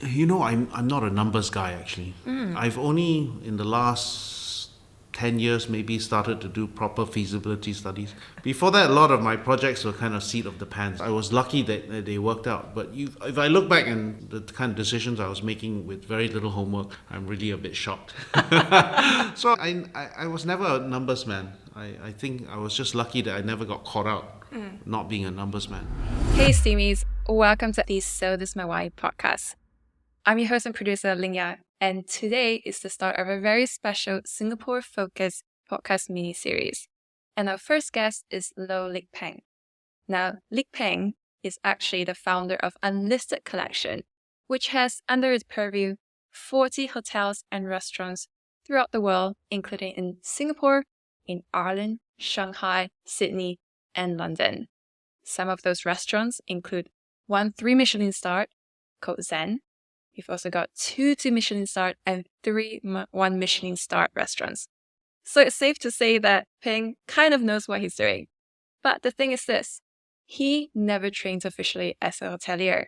I'm not a numbers guy actually. I've only in the last 10 years maybe started to do proper feasibility studies. Before that, a lot of my projects were kind of seat of the pants. I was lucky that they worked out. But if I look back and the kind of decisions I was making with very little homework, I'm really a bit shocked. So I was never a numbers man. I think I was just lucky that I never got caught out not being a numbers man. Hey STIMYs, welcome to the So This My Why podcast. I'm your host and producer Ling Ya, and today is the start of a very special Singapore-focused podcast mini-series. And our first guest is Loh Lik Peng. Now, Lik Peng is actually the founder of Unlisted Collection, which has under its purview 40 hotels and restaurants throughout the world, including in Singapore, in Ireland, Shanghai, Sydney, and London. Some of those restaurants include 1 3 Michelin-starred called Zen. We've also got 2 Michelin-starred and 3 1 Michelin-starred restaurants. So it's safe to say that Peng kind of knows what he's doing. But the thing is this, he never trained officially as a hotelier.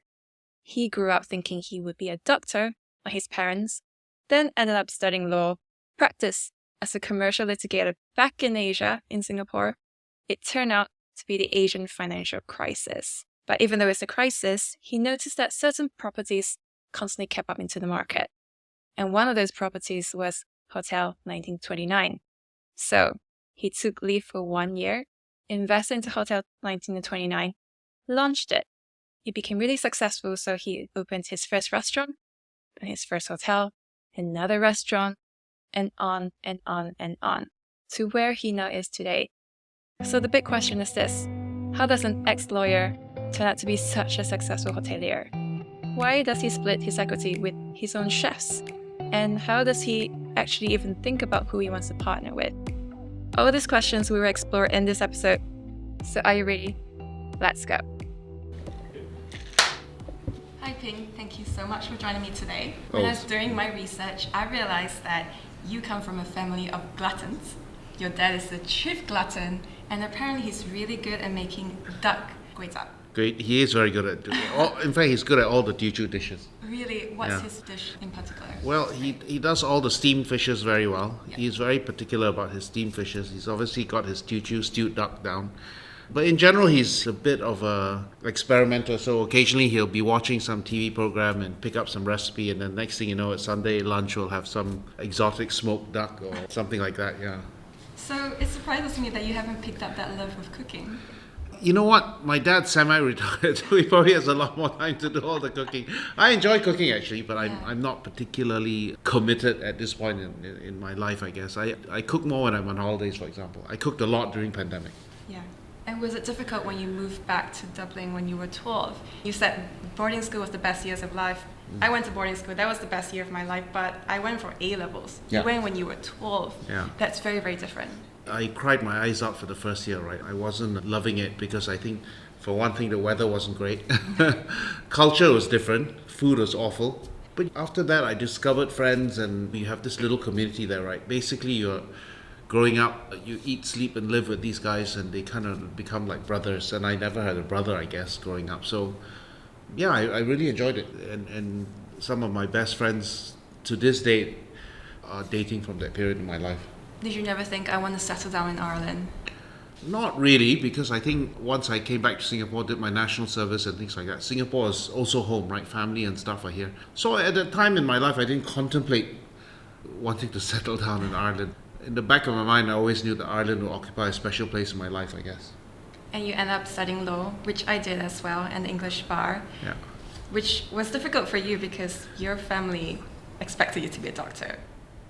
He grew up thinking he would be a doctor like his parents, then ended up studying law, practiced as a commercial litigator back in Asia, in Singapore. It turned out to be the Asian financial crisis. But even though it's a crisis, he noticed that certain properties constantly kept up into the market. And one of those properties was Hotel 1929. So he took leave for 1 year, invested into Hotel 1929, launched it. It became really successful, so he opened his first restaurant, and his first hotel, another restaurant, and on and on and on, to where he now is today. So the big question is this: how does an ex-lawyer turn out to be such a successful hotelier? Why does he split his equity with his own chefs? And how does he actually even think about who he wants to partner with? All of these questions we will explore in this episode. So are you ready? Let's go. Hi Ping, thank you so much for joining me today. When I was doing my research, I realized that you come from a family of gluttons. Your dad is the chief glutton, and apparently he's really good at making duck kway chap. Great, he is very good at doing it. In fact, he's good at all the Teochew dishes. Really? What's his dish in particular? Well, he does all the steamed fishes very well. Yeah. He's very particular about his steamed fishes. He's obviously got his Teochew stewed duck down. But in general, he's a bit of a experimenter. So occasionally he'll be watching some TV program and pick up some recipe, and then next thing you know, at Sunday lunch, we'll have some exotic smoked duck or something like that, yeah. So it surprises me that you haven't picked up that love of cooking. You know what? My dad's semi-retired, so he probably has a lot more time to do all the cooking. I enjoy cooking actually, but I'm not particularly committed at this point in my life, I guess. I cook more when I'm on holidays, for example. I cooked a lot during pandemic. Yeah. And was it difficult when you moved back to Dublin when you were 12? You said boarding school was the best years of life. I went to boarding school. That was the best year of my life, but I went for A-levels. Yeah. You went when you were 12. Yeah. That's very, very different. I cried my eyes out for the first year, right? I wasn't loving it because I think, for one thing, the weather wasn't great. Culture was different. Food was awful. But after that, I discovered friends, and we have this little community there, right? Basically, you're growing up, you eat, sleep, and live with these guys, and they kind of become like brothers. And I never had a brother, I guess, growing up. So, yeah, I really enjoyed it. And some of my best friends to this day are dating from that period in my life. Did you never think, I want to settle down in Ireland? Not really, because I think once I came back to Singapore, did my national service and things like that, Singapore is also home, right? Family and stuff are here. So at that time in my life, I didn't contemplate wanting to settle down in Ireland. In the back of my mind, I always knew that Ireland would occupy a special place in my life, I guess. And you end up studying law, which I did as well, and English bar, Yeah. which was difficult for you because your family expected you to be a doctor.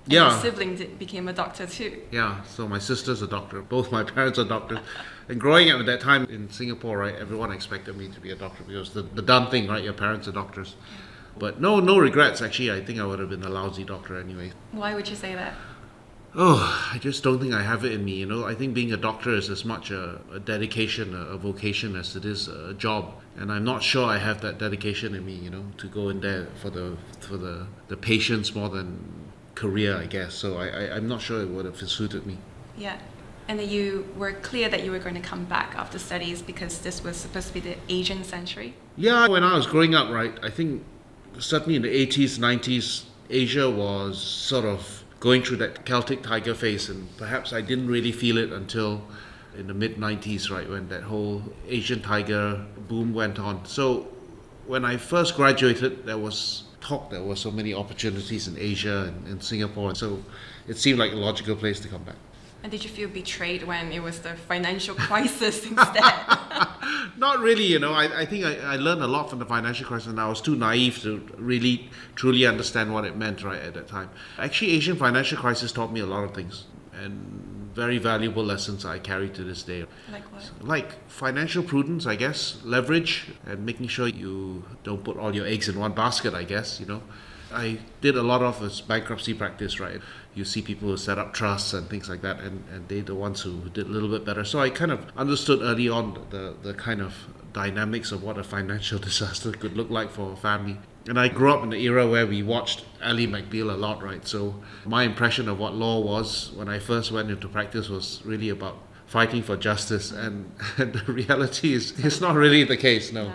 And Yeah. your sibling became a doctor too. Yeah, so my sister's a doctor. Both my parents are doctors. And growing up at that time in Singapore, right, everyone expected me to be a doctor because the done thing, right, your parents are doctors. But no regrets, actually. I think I would have been a lousy doctor anyway. Why would you say that? Oh, I just don't think I have it in me, you know. I think being a doctor is as much a dedication, a vocation as it is a job. And I'm not sure I have that dedication in me, you know, to go in there for the patients more than career, I guess. So I'm not sure it would have suited me. Yeah. And then you were clear that you were going to come back after studies because this was supposed to be the Asian century. Yeah, when I was growing up, right, I think certainly in the 80s, 90s, Asia was sort of going through that Celtic tiger phase, and perhaps I didn't really feel it until in the mid-90s, right, when that whole Asian tiger boom went on. So when I first graduated, there was talk there were so many opportunities in Asia and in Singapore, and so it seemed like a logical place to come back. And did you feel betrayed when it was the financial crisis instead? Not really, you know. I think I learned a lot from the financial crisis, and I was too naive to really, truly understand what it meant right at that time. Actually, Asian financial crisis taught me a lot of things, and very valuable lessons I carry to this day. Like what? Like financial prudence, I guess, leverage, and making sure you don't put all your eggs in one basket, I guess, you know. I did a lot of this bankruptcy practice, right? You see people who set up trusts and things like that, and they're the ones who did a little bit better. So I kind of understood early on the kind of dynamics of what a financial disaster could look like for a family. And I grew up in the era where we watched Ally McBeal a lot, right? So my impression of what law was when I first went into practice was really about fighting for justice, and the reality is it's not really the case, no.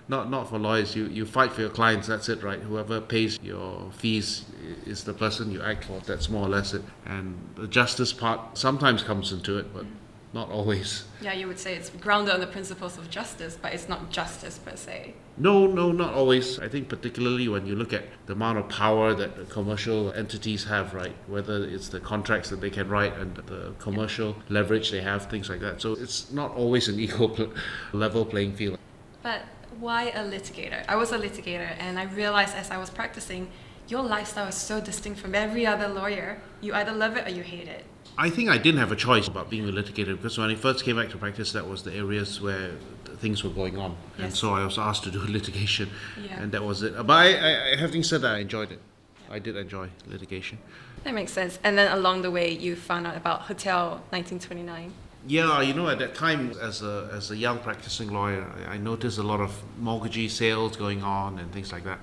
Not for lawyers. You fight for your clients, that's it, right? Whoever pays your fees is the person you act for. That's more or less it. And the justice part sometimes comes into it, but not always. Yeah, you would say it's grounded on the principles of justice, but it's not justice per se. No, not always. I think particularly when you look at the amount of power that the commercial entities have, right? Whether it's the contracts that they can write and the commercial leverage they have, things like that. So it's not always an equal level playing field. But why a litigator? I was a litigator, and I realized as I was practicing, your lifestyle is so distinct from every other lawyer. You either love it or you hate it. I think I didn't have a choice about being a litigator, because when I first came back to practice, that was the areas where things were going on. Yes. And so I was asked to do litigation, Yeah. and that was it. But I having said that, I enjoyed it. Yeah. I did enjoy litigation. That makes sense. And then along the way, you found out about Hotel 1929. Yeah, you know, at that time, as a young practicing lawyer, I noticed a lot of mortgagee sales going on and things like that.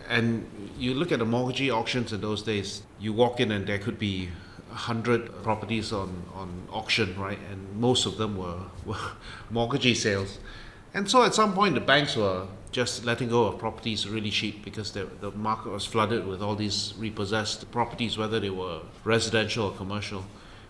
And you look at the mortgagee auctions in those days, you walk in and there could be 100 properties on auction, right? And most of them were mortgagee sales. And so at some point, the banks were just letting go of properties really cheap, because the market was flooded with all these repossessed properties, whether they were residential or commercial.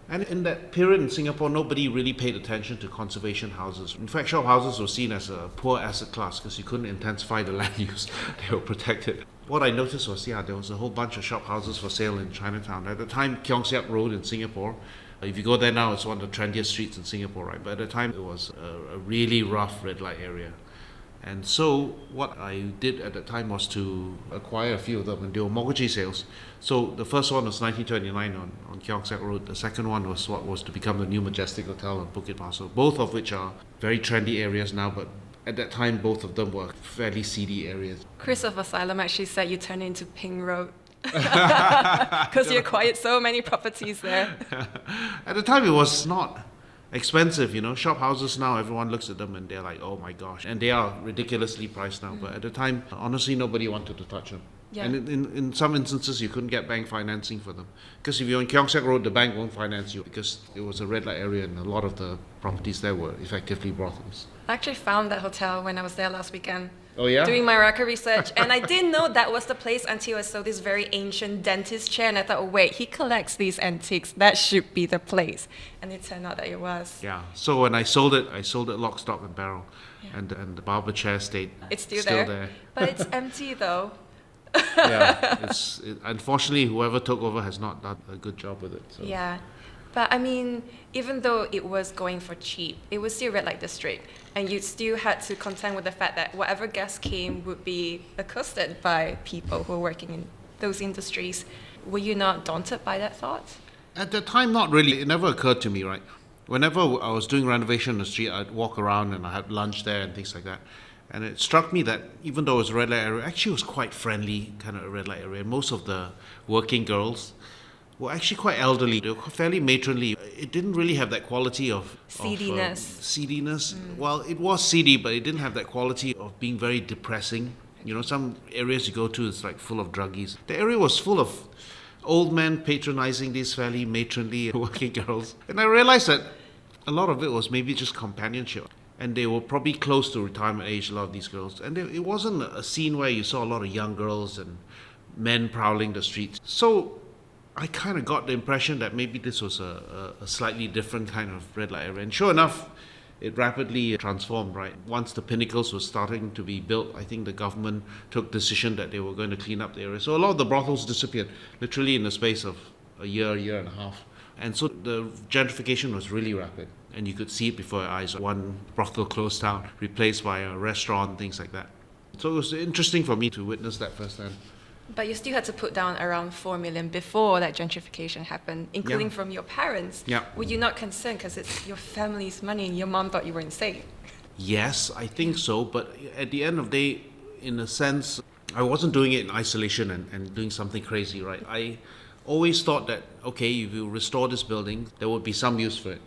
And in that period in Singapore, nobody really paid attention to conservation houses. In fact, shop houses were seen as a poor asset class because you couldn't intensify the land use. They were protected. What I noticed was, there was a whole bunch of shop houses for sale in Chinatown. At the time, Keong Saik Road in Singapore, if you go there now, it's one of the trendiest streets in Singapore, right? But at the time, it was a really rough red light area. And so what I did at the time was to acquire a few of them, and they were mortgagee sales. So the first one was 1929 on Keong Saik Road. The second one was what was to become the new Majestic Hotel on Bukit Pasoh, both of which are very trendy areas now, but at that time both of them were fairly seedy areas. Chris of Asylum actually said you turned into Ping Road. Because you acquired so many properties there. At the time it was not expensive, shop houses now, everyone looks at them and they're like, oh my gosh, and they are ridiculously priced now. But at the time, honestly, nobody wanted to touch them. Yeah. And in some instances, you couldn't get bank financing for them, because if you're on Keong Saik Road, the bank won't finance you, because it was a red light area and a lot of the properties there were effectively brothels. I actually found that hotel when I was there last weekend. Oh yeah? Doing my record research, and I didn't know that was the place until I saw this very ancient dentist chair, and I thought, oh wait, he collects these antiques, that should be the place. And it turned out that it was. Yeah, so when I sold it lock, stock and barrel. Yeah. And the barber chair stayed It's still there. there. But it's empty though. Yeah, unfortunately, whoever took over has not done a good job with it. So. Yeah. But I mean, even though it was going for cheap, it was still red light district, and you still had to contend with the fact that whatever guests came would be accosted by people who are working in those industries. Were you not daunted by that thought? At the time, not really. It never occurred to me, right? Whenever I was doing renovation on the street, I'd walk around and I had lunch there and things like that. And it struck me that even though it was a red light area, actually it was quite friendly, kind of a red light area. Most of the working girls were actually quite elderly. They were fairly matronly. It didn't really have that quality of Seediness. Seediness. Well, it was seedy, but it didn't have that quality of being very depressing. Some areas you go to, it's like full of druggies. The area was full of old men patronizing these fairly matronly working girls. And I realized that a lot of it was maybe just companionship. And they were probably close to retirement age, a lot of these girls. And it wasn't a scene where you saw a lot of young girls and men prowling the streets. So I kind of got the impression that maybe this was a slightly different kind of red light area. And sure enough, it rapidly transformed, right? Once the pinnacles were starting to be built, I think the government took decision that they were going to clean up the area. So a lot of the brothels disappeared, literally in the space of a year and a half. And so the gentrification was really rapid. And you could see it before your eyes. One brothel closed down, replaced by a restaurant, things like that. So it was interesting for me to witness that firsthand. But you still had to put down around 4 million before that gentrification happened, including Yeah. from your parents. Yeah. Were you not concerned because it's your family's money and your mom thought you were insane? Yes, I think so. But at the end of the day, in a sense, I wasn't doing it in isolation and doing something crazy, right? I always thought that, okay, if you restore this building, there would be some use for it.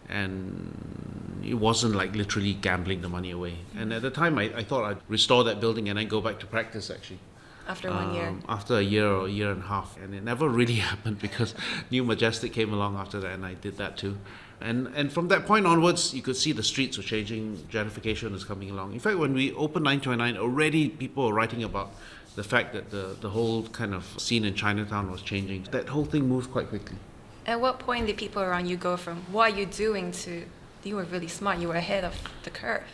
And it wasn't like literally gambling the money away. And at the time, I thought I'd restore that building and then go back to practice, actually. After 1 year? After a year or a year and a half. And it never really happened because New Majestic came along after that and I did that too. And from that point onwards, you could see the streets were changing, gentrification was coming along. In fact, when we opened 929, already people were writing about the fact that the whole kind of scene in Chinatown was changing. That whole thing moved quite quickly. At what point did people around you go from, what are you doing, to, you were really smart, you were ahead of the curve?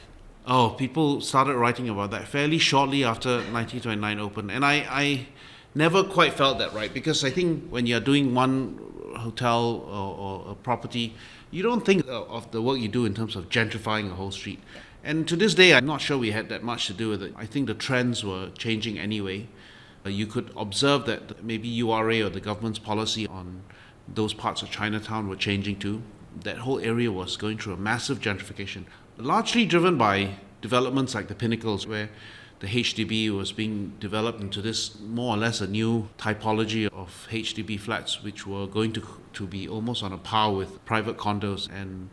Oh, people started writing about that fairly shortly after 1929 opened. And I never quite felt that, right? Because I think when you're doing one hotel or a property, you don't think of the work you do in terms of gentrifying a whole street. And to this day, I'm not sure we had that much to do with it. I think the trends were changing anyway. You could observe that maybe URA or the government's policy on those parts of Chinatown were changing too. That whole area was going through a massive gentrification, largely driven by developments like the Pinnacles, where the HDB was being developed into this more or less a new typology of HDB flats, which were going to be almost on a par with private condos. And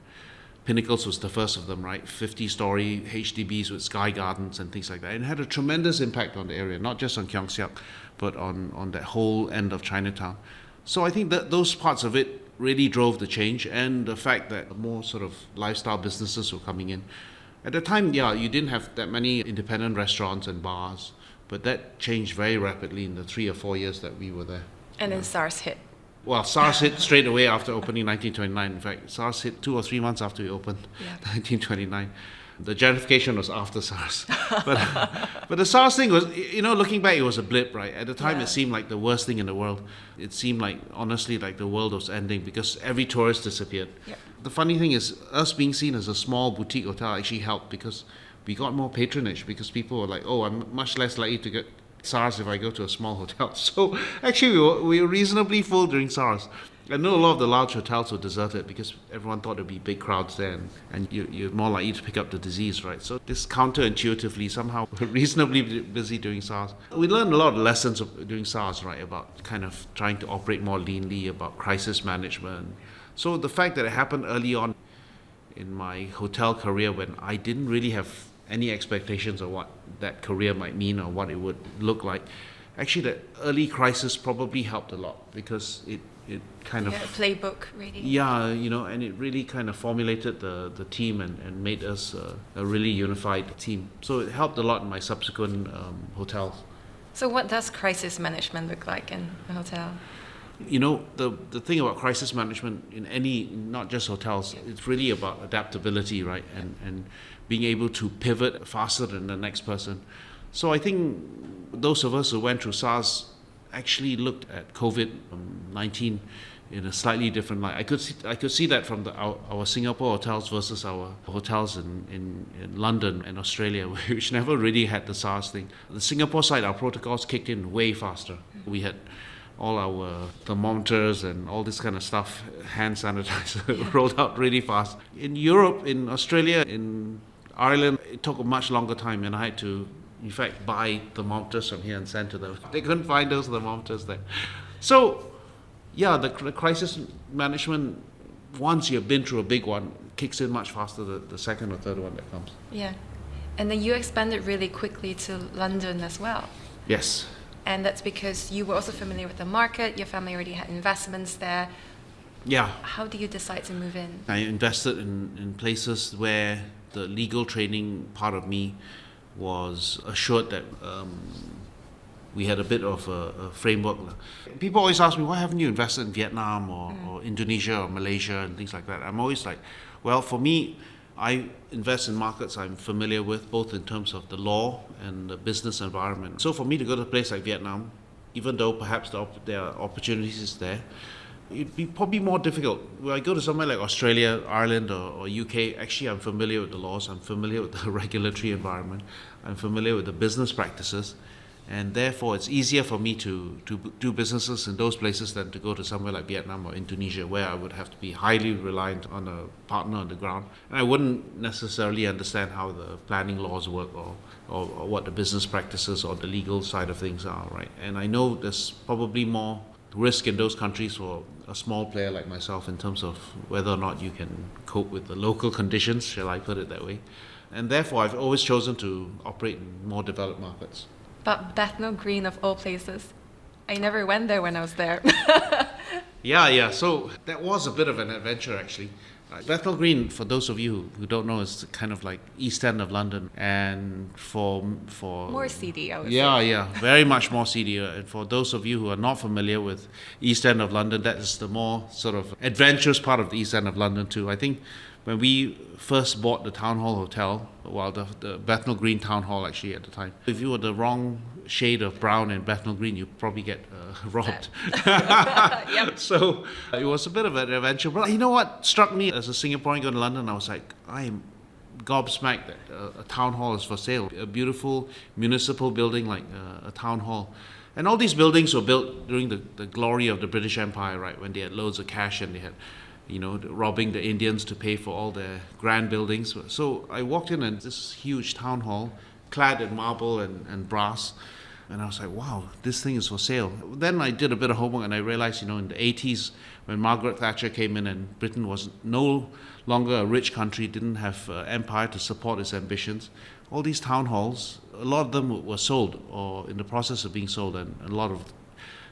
Pinnacles was the first of them, right? 50-story HDBs with sky gardens and things like that. And it had a tremendous impact on the area, not just on Keong Siak, but on that whole end of Chinatown. So I think that those parts of it really drove the change, and the fact that more sort of lifestyle businesses were coming in. At the time, yeah, you didn't have that many independent restaurants and bars, but that changed very rapidly in the 3 or 4 years that we were there. And then SARS hit. Well, SARS hit straight away after opening 1929. In fact, SARS hit 2 or 3 months after we opened, 1929. The gentrification was after SARS. But the SARS thing was, looking back, it was a blip, right? At the time, It seemed like the worst thing in the world. It seemed like, honestly, like the world was ending because every tourist disappeared. Yep. The funny thing is, us being seen as a small boutique hotel actually helped because we got more patronage because people were like, oh, I'm much less likely to get SARS if I go to a small hotel. So actually, we were reasonably full during SARS. I know a lot of the large hotels were deserted because everyone thought there'd be big crowds there and you're more likely to pick up the disease, right? So this counterintuitively, somehow we're reasonably busy during SARS. We learned a lot of lessons during SARS, right, about kind of trying to operate more leanly, about crisis management. So the fact that it happened early on in my hotel career when I didn't really have any expectations of what that career might mean or what it would look like, actually that early crisis probably helped a lot because it kind of... playbook, really. Yeah, and it really kind of formulated the team and made us a really unified team. So it helped a lot in my subsequent hotels. So what does crisis management look like in a hotel? The thing about crisis management in any, not just hotels, it's really about adaptability, right? And being able to pivot faster than the next person. So I think those of us who went through SARS actually looked at COVID-19 in a slightly different light. I could see that from our Singapore hotels versus our hotels in London and Australia, which never really had the SARS thing. The Singapore side, our protocols kicked in way faster. We had all our thermometers and all this kind of stuff, hand sanitizer rolled out really fast. In Europe, in Australia, in Ireland, it took a much longer time, and I had to, in fact, buy thermometers from here and send to them. They couldn't find those thermometers there. So, yeah, the crisis management, once you've been through a big one, kicks in much faster the second or third one that comes. Yeah. And then you expanded really quickly to London as well. Yes. And that's because you were also familiar with the market, your family already had investments there. Yeah. How do you decide to move in? I invested in places where the legal training part of me was assured that we had a bit of a framework. People always ask me, why haven't you invested in Vietnam or Indonesia or Malaysia and things like that? I'm always like, well, for me, I invest in markets I'm familiar with, both in terms of the law and the business environment. So for me to go to a place like Vietnam, even though perhaps there are opportunities there, it'd be probably more difficult. When I go to somewhere like Australia, Ireland, or UK, actually I'm familiar with the laws, I'm familiar with the regulatory environment, I'm familiar with the business practices, and therefore it's easier for me to do businesses in those places than to go to somewhere like Vietnam or Indonesia, where I would have to be highly reliant on a partner on the ground. And I wouldn't necessarily understand how the planning laws work or what the business practices or the legal side of things are, right? And I know there's probably more risk in those countries for a small player like myself in terms of whether or not you can cope with the local conditions, shall I put it that way. And therefore I've always chosen to operate in more developed markets. But Bethnal Green of all places. I never went there when I was there. Yeah. So that was a bit of an adventure, actually. Bethnal Green, for those of you who don't know, is kind of like East End of London, and for more seedy, I would say. Yeah, very much more seedy. And for those of you who are not familiar with East End of London, that is the more sort of adventurous part of the East End of London too. I think when we first bought the Town Hall Hotel, well, the Bethnal Green Town Hall actually at the time, if you were the wrong shade of brown in Bethnal Green, you probably get robbed. Yep. So it was a bit of an adventure. But you know what struck me as a Singaporean going to London? I was like, I am gobsmacked that a town hall is for sale. A beautiful municipal building like a town hall. And all these buildings were built during the glory of the British Empire, right? When they had loads of cash and they had, robbing the Indians to pay for all their grand buildings. So I walked in and this huge town hall, clad in marble and brass. And I was like, wow, this thing is for sale. Then I did a bit of homework and I realized, in the 80s, when Margaret Thatcher came in and Britain was no longer a rich country, didn't have empire to support its ambitions, all these town halls, a lot of them were sold or in the process of being sold, and a lot of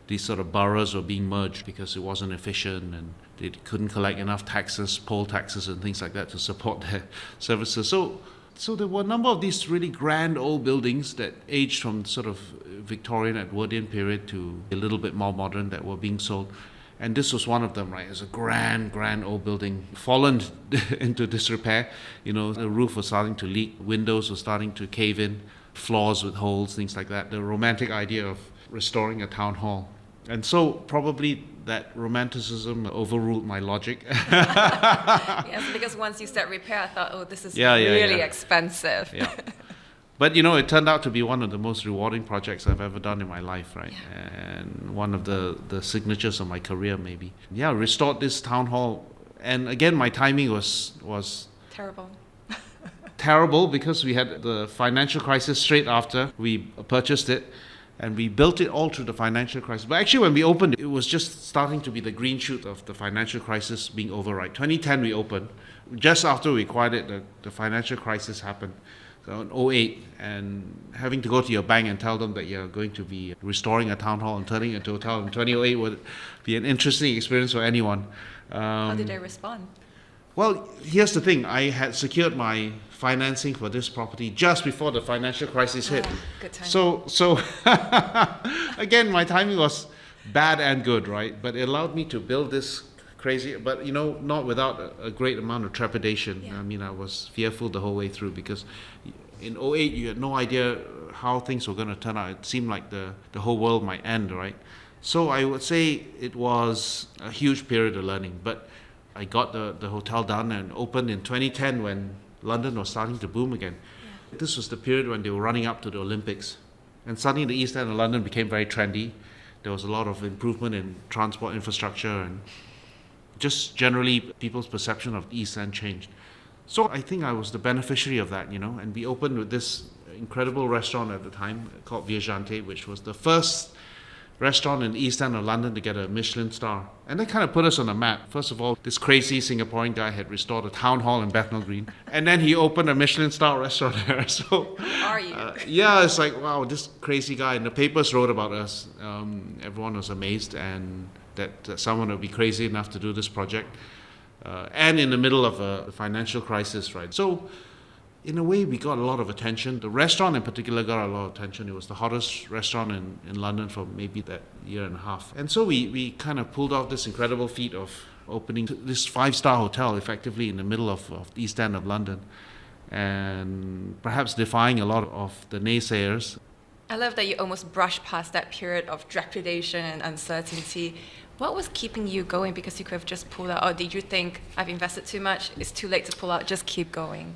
these sort of boroughs were being merged because it wasn't efficient and they couldn't collect enough taxes, poll taxes and things like that to support their services. So there were a number of these really grand old buildings that aged from sort of Victorian Edwardian period to a little bit more modern that were being sold. And this was one of them, right? It's a grand old building, fallen into disrepair. The roof was starting to leak, windows were starting to cave in, floors with holes, things like that. The romantic idea of restoring a town hall. And so probably that romanticism overruled my logic. Yes, because once you start repair, I thought, this is really expensive. Yeah. But it turned out to be one of the most rewarding projects I've ever done in my life, right? Yeah. And one of the signatures of my career, maybe. Yeah, restored this town hall. And again, my timing was terrible because we had the financial crisis straight after we purchased it. And we built it all through the financial crisis. But actually, when we opened, it was just starting to be the green shoot of the financial crisis being over, right? 2010, we opened. Just after we acquired it, the financial crisis happened. So in 2008, and having to go to your bank and tell them that you're going to be restoring a town hall and turning it into a hotel in 2008 would be an interesting experience for anyone. How did they respond? Well, here's the thing. I had secured my financing for this property just before the financial crisis hit. Good time. So again, my timing was bad and good, right? But it allowed me to build this crazy, but not without a great amount of trepidation. Yeah. I mean, I was fearful the whole way through because in 2008, you had no idea how things were going to turn out. It seemed like the whole world might end, right? So I would say it was a huge period of learning, but I got the hotel done and opened in 2010 when London was starting to boom again. Yeah. This was the period when they were running up to the Olympics. And suddenly the East End of London became very trendy. There was a lot of improvement in transport infrastructure and just generally people's perception of the East End changed. So I think I was the beneficiary of that, and we opened with this incredible restaurant at the time called Viajante, which was the first restaurant in the East End of London to get a Michelin star. And that kind of put us on the map. First of all, this crazy Singaporean guy had restored a town hall in Bethnal Green. And then he opened a Michelin star restaurant there. So, who are you? It's like, wow, this crazy guy. And the papers wrote about us. Everyone was amazed and that someone would be crazy enough to do this project. And in the middle of a financial crisis, right? So in a way, we got a lot of attention. The restaurant in particular got a lot of attention. It was the hottest restaurant in London for maybe that year and a half. And so we kind of pulled off this incredible feat of opening this 5-star hotel effectively in the middle of the East End of London, and perhaps defying a lot of the naysayers. I love that you almost brushed past that period of trepidation and uncertainty. What was keeping you going? Because you could have just pulled out. Or did you think, I've invested too much, it's too late to pull out, just keep going?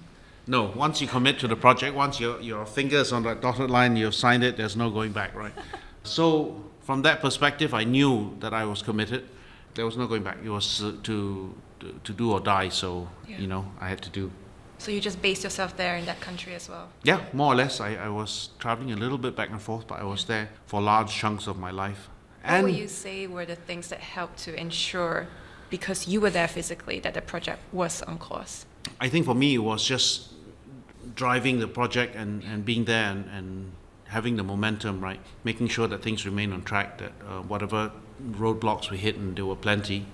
No, once you commit to the project, once your finger's on that dotted line, you've signed it, there's no going back, right? So from that perspective, I knew that I was committed. There was no going back. It was to do or die, so, I had to do. So you just based yourself there in that country as well? Yeah, more or less. I was traveling a little bit back and forth, but I was there for large chunks of my life. What would you say were the things that helped to ensure, because you were there physically, that the project was on course? I think for me, it was just driving the project and being there and having the momentum, right? Making sure that things remain on track, that whatever roadblocks we hit, and there were plenty,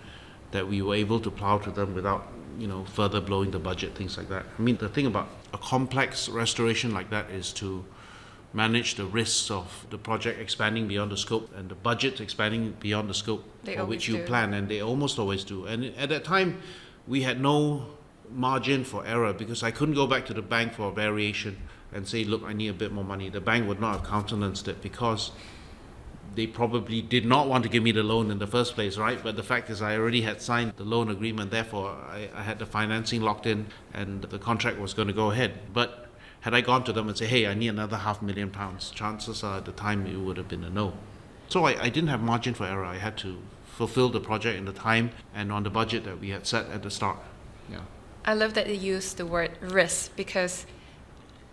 that we were able to plow through them without, further blowing the budget, things like that. I mean, the thing about a complex restoration like that is to manage the risks of the project expanding beyond the scope and the budget expanding beyond the scope for which you plan, and they almost always do. And at that time, we had no margin for error because I couldn't go back to the bank for a variation and say, look, I need a bit more money. The bank would not have countenanced it because they probably did not want to give me the loan in the first place, right? But the fact is I already had signed the loan agreement, therefore I had the financing locked in and the contract was going to go ahead. But had I gone to them and say, hey, I need another £500,000, chances are at the time it would have been a no. So I didn't have margin for error. I had to fulfill the project in the time and on the budget that we had set at the start. Yeah. I love that you used the word risk, because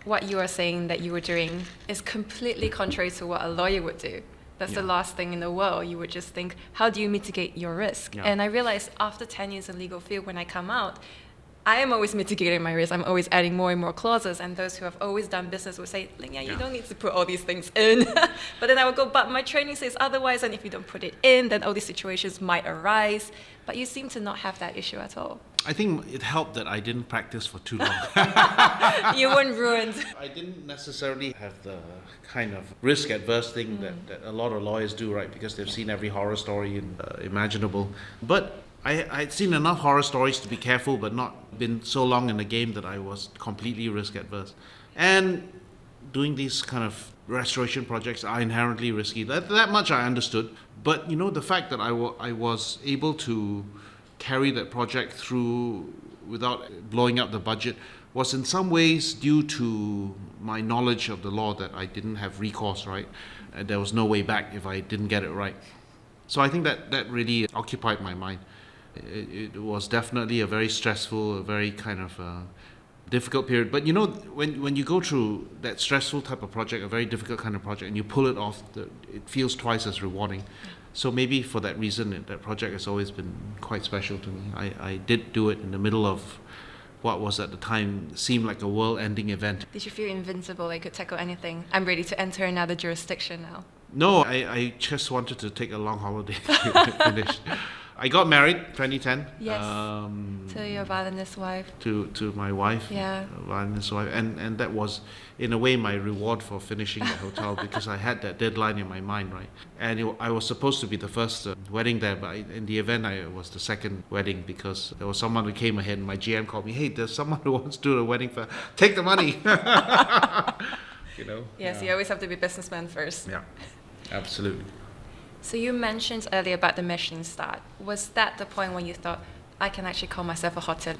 what you are saying that you were doing is completely contrary to what a lawyer would do. That's the last thing in the world. You would just think, how do you mitigate your risk? Yeah. And I realized after 10 years in the legal field, when I come out, I am always mitigating my risk. I'm always adding more and more clauses. And those who have always done business will say, Lingya, you don't need to put all these things in. But then I would go, but my training says otherwise. And if you don't put it in, then all these situations might arise. But you seem to not have that issue at all. I think it helped that I didn't practice for too long. You weren't ruined. I didn't necessarily have the kind of risk-adverse thing that a lot of lawyers do, right? Because they've seen every horror story imaginable. But I'd seen enough horror stories to be careful, but not been so long in the game that I was completely risk-adverse. And doing these kind of restoration projects are inherently risky. That much I understood. But, the fact that I was able to carry that project through without blowing up the budget was in some ways due to my knowledge of the law, that I didn't have recourse, right? There was no way back if I didn't get it right. So I think that really occupied my mind. It was definitely a very stressful, a very kind of difficult period. But when you go through that stressful type of project, a very difficult kind of project, and you pull it off, it feels twice as rewarding. So maybe for that reason, that project has always been quite special to me. I did do it in the middle of what was at the time seemed like a world-ending event. Did you feel invincible, like you could tackle anything? I'm ready to enter another jurisdiction now. No, I just wanted to take a long holiday to finish. I got married 2010. Yes. To your violinist wife. To my wife. Yeah. Violinist wife, and that was in a way my reward for finishing the hotel because I had that deadline in my mind, right? And I was supposed to be the first wedding there, but in the event I was the second wedding because there was someone who came ahead and my GM called me, hey, there's someone who wants to do the wedding for, take the money. Yes, you always have to be businessman first. Yeah, absolutely. So you mentioned earlier about the Michelin-starred. Was that the point when you thought, I can actually call myself a hotelier?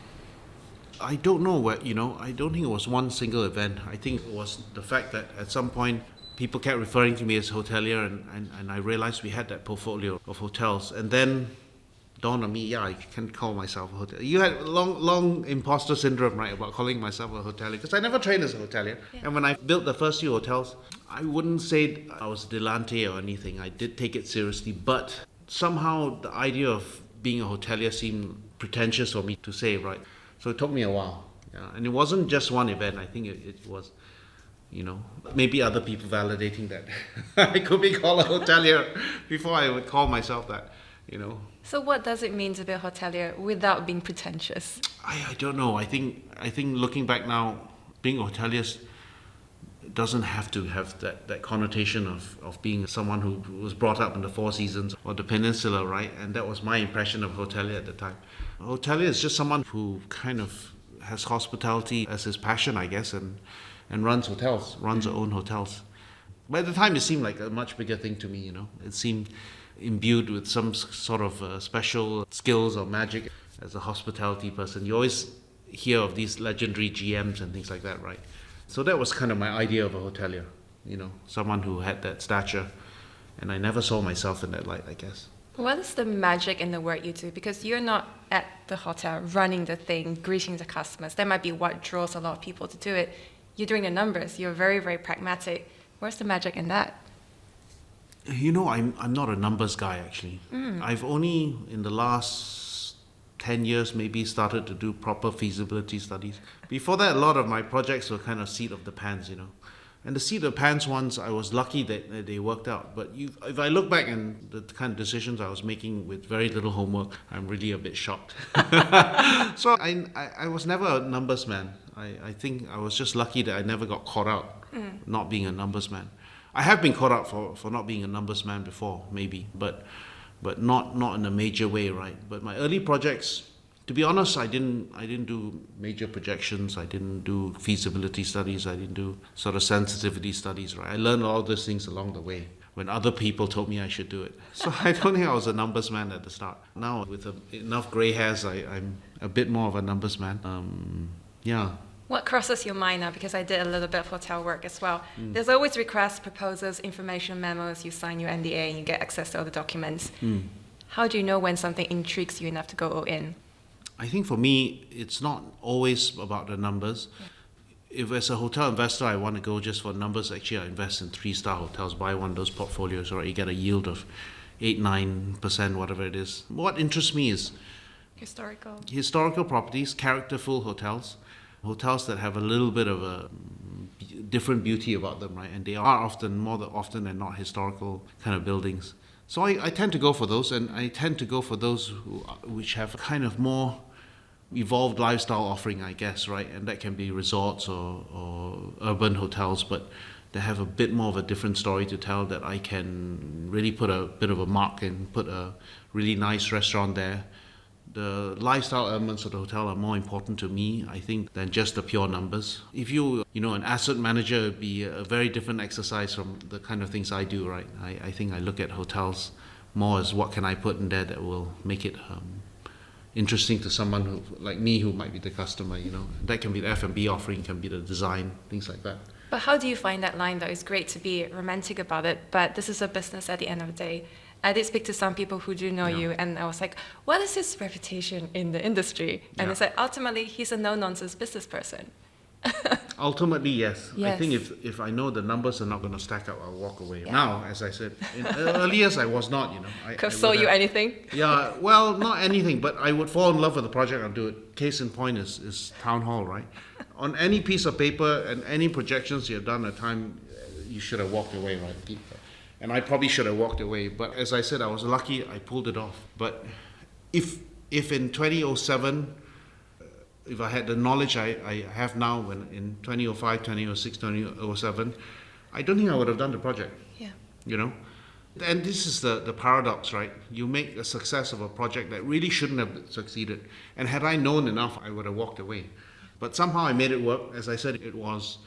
I don't know I don't think it was one single event. I think it was the fact that at some point people kept referring to me as hotelier and I realized we had that portfolio of hotels. And then dawned on me, yeah, I can call myself a hotelier. You had long imposter syndrome, right, about calling myself a hotelier because I never trained as a hotelier. Yeah. And when I built the first few hotels, I wouldn't say I was dilettante or anything. I did take it seriously, but somehow the idea of being a hotelier seemed pretentious for me to say, right? So it took me a while. Yeah. And it wasn't just one event. I think it was, maybe other people validating that I could be called a hotelier before I would call myself that, So what does it mean to be a hotelier without being pretentious? I don't know. I think looking back now, being a hotelier doesn't have to have that connotation of being someone who was brought up in the Four Seasons or the Peninsula, right? And that was my impression of hotelier at the time. A hotelier is just someone who kind of has hospitality as his passion, I guess, and runs hotels, runs their own hotels. By the time, it seemed like a much bigger thing to me, you know. It seemed imbued with some sort of special skills or magic as a hospitality person. You always hear of these legendary GMs and things like that, right? So that was kind of my idea of a hotelier, you know, someone who had that stature. And I never saw myself in that light, I guess. What is the magic in the work you do? Because you're not at the hotel running the thing, greeting the customers. That might be what draws a lot of people to do it. You're doing the numbers. You're very, very pragmatic. Where's the magic in that? You know, I'm not a numbers guy, actually. I've only, in the last 10 years, maybe started to do proper feasibility studies. Before that, a lot of my projects were kind of seat of the pants, you know. And the seat of the pants ones, I was lucky that they worked out. But if I look back and the kind of decisions I was making with very little homework, I'm really a bit shocked. So I was never a numbers man. I think I was just lucky that I never got caught out not being a numbers man. I have been caught out for not being a numbers man before, maybe, but not in a major way, right? But my early projects, to be honest, I didn't do major projections. I didn't do feasibility studies. I didn't do sort of sensitivity studies, right? I learned all those things along the way when other people told me I should do it. So I don't think I was a numbers man at the start. Now, with enough grey hairs, I'm a bit more of a numbers man. Yeah. What crosses your mind now? Because I did a little bit of hotel work as well. There's always requests, proposals, information memos. You sign your NDA and you get access to all the documents. How do you know when something intrigues you enough to go all in? I think for me, it's not always about the numbers. Yeah. If as a hotel investor, I want to go just for numbers, actually I invest in 3-star hotels, buy one of those portfolios, right? You get a yield of 8-9%, whatever it is. What interests me is historical properties, characterful hotels that have a little bit of a different beauty about them, right? And they are more often than not historical kind of buildings. So I tend to go for those, and I tend to go for those which have kind of more evolved lifestyle offering, I guess, right? And that can be resorts or urban hotels, but they have a bit more of a different story to tell, that I can really put a bit of a mark and put a really nice restaurant there. The lifestyle elements of the hotel are more important to me, I think, than just the pure numbers. If you know, an asset manager, it would be a very different exercise from the kind of things I do, right? I think I look at hotels more as what can I put in there that will make it interesting to someone who, like me, who might be the customer, you know. That can be the F&B offering, can be the design, things like that. But how do you find that line, though? It's great to be romantic about it, but this is a business at the end of the day. I did speak to some people who do know you, and I was like, what is his reputation in the industry? And they said, ultimately, he's a no-nonsense business person. Ultimately, yes. I think if I know the numbers are not going to stack up, I'll walk away. Yeah. Now, as I said, in early years, I was not, you know. Could sell you anything? Yeah, well, not anything, but I would fall in love with the project and do it. Case in point is Town Hall, right? On any piece of paper and any projections you've done at the time, you should have walked away, right? And I probably should have walked away. But as I said, I was lucky I pulled it off. But if in 2007, if I had the knowledge I have now when in 2005, 2006, 2007, I don't think I would have done the project. Yeah. You know? And this is the paradox, right? You make a success of a project that really shouldn't have succeeded. And had I known enough, I would have walked away. But somehow I made it work. As I said, it was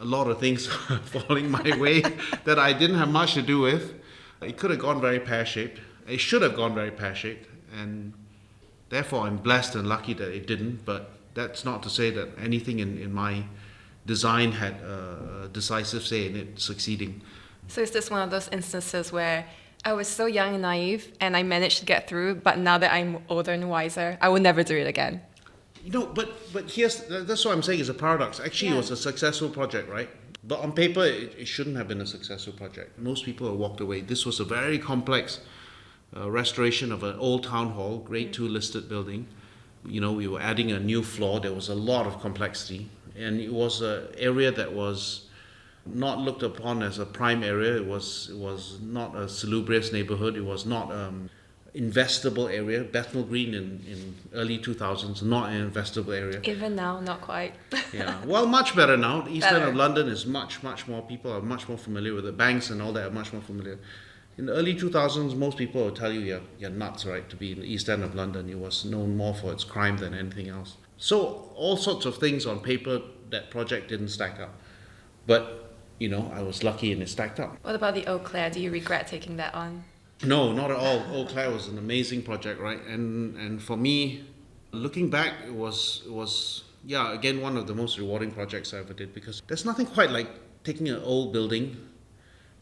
a lot of things falling my way that I didn't have much to do with. It could have gone very pear-shaped. It should have gone very pear-shaped. And therefore, I'm blessed and lucky that it didn't. But that's not to say that anything in my design had a decisive say in it succeeding. So is this one of those instances where I was so young and naive and I managed to get through, but now that I'm older and wiser, I will never do it again? You know, but that's what I'm saying is a paradox. Actually, It was a successful project, right? But on paper, it shouldn't have been a successful project. Most people have walked away. This was a very complex restoration of an old town hall, grade 2 listed building. You know, we were adding a new floor. There was a lot of complexity. And it was an area that was not looked upon as a prime area. It was not a salubrious neighborhood. It was not investable area. Bethnal Green in early 2000s, not an investable area. Even now, not quite. Yeah, well, much better now. The East End Better. of London is much more, people are much more familiar with it. Banks and all that are much more familiar. In the early 2000s, most people will tell you you're nuts, right, to be in the East End of London. It was known more for its crime than anything else. So all sorts of things on paper, that project didn't stack up. But, I was lucky and it stacked up. What about the Eau Claire? Do you regret taking that on? No, not at all. Eau Claire was an amazing project, right? And for me, looking back, it was again, one of the most rewarding projects I ever did, because there's nothing quite like taking an old building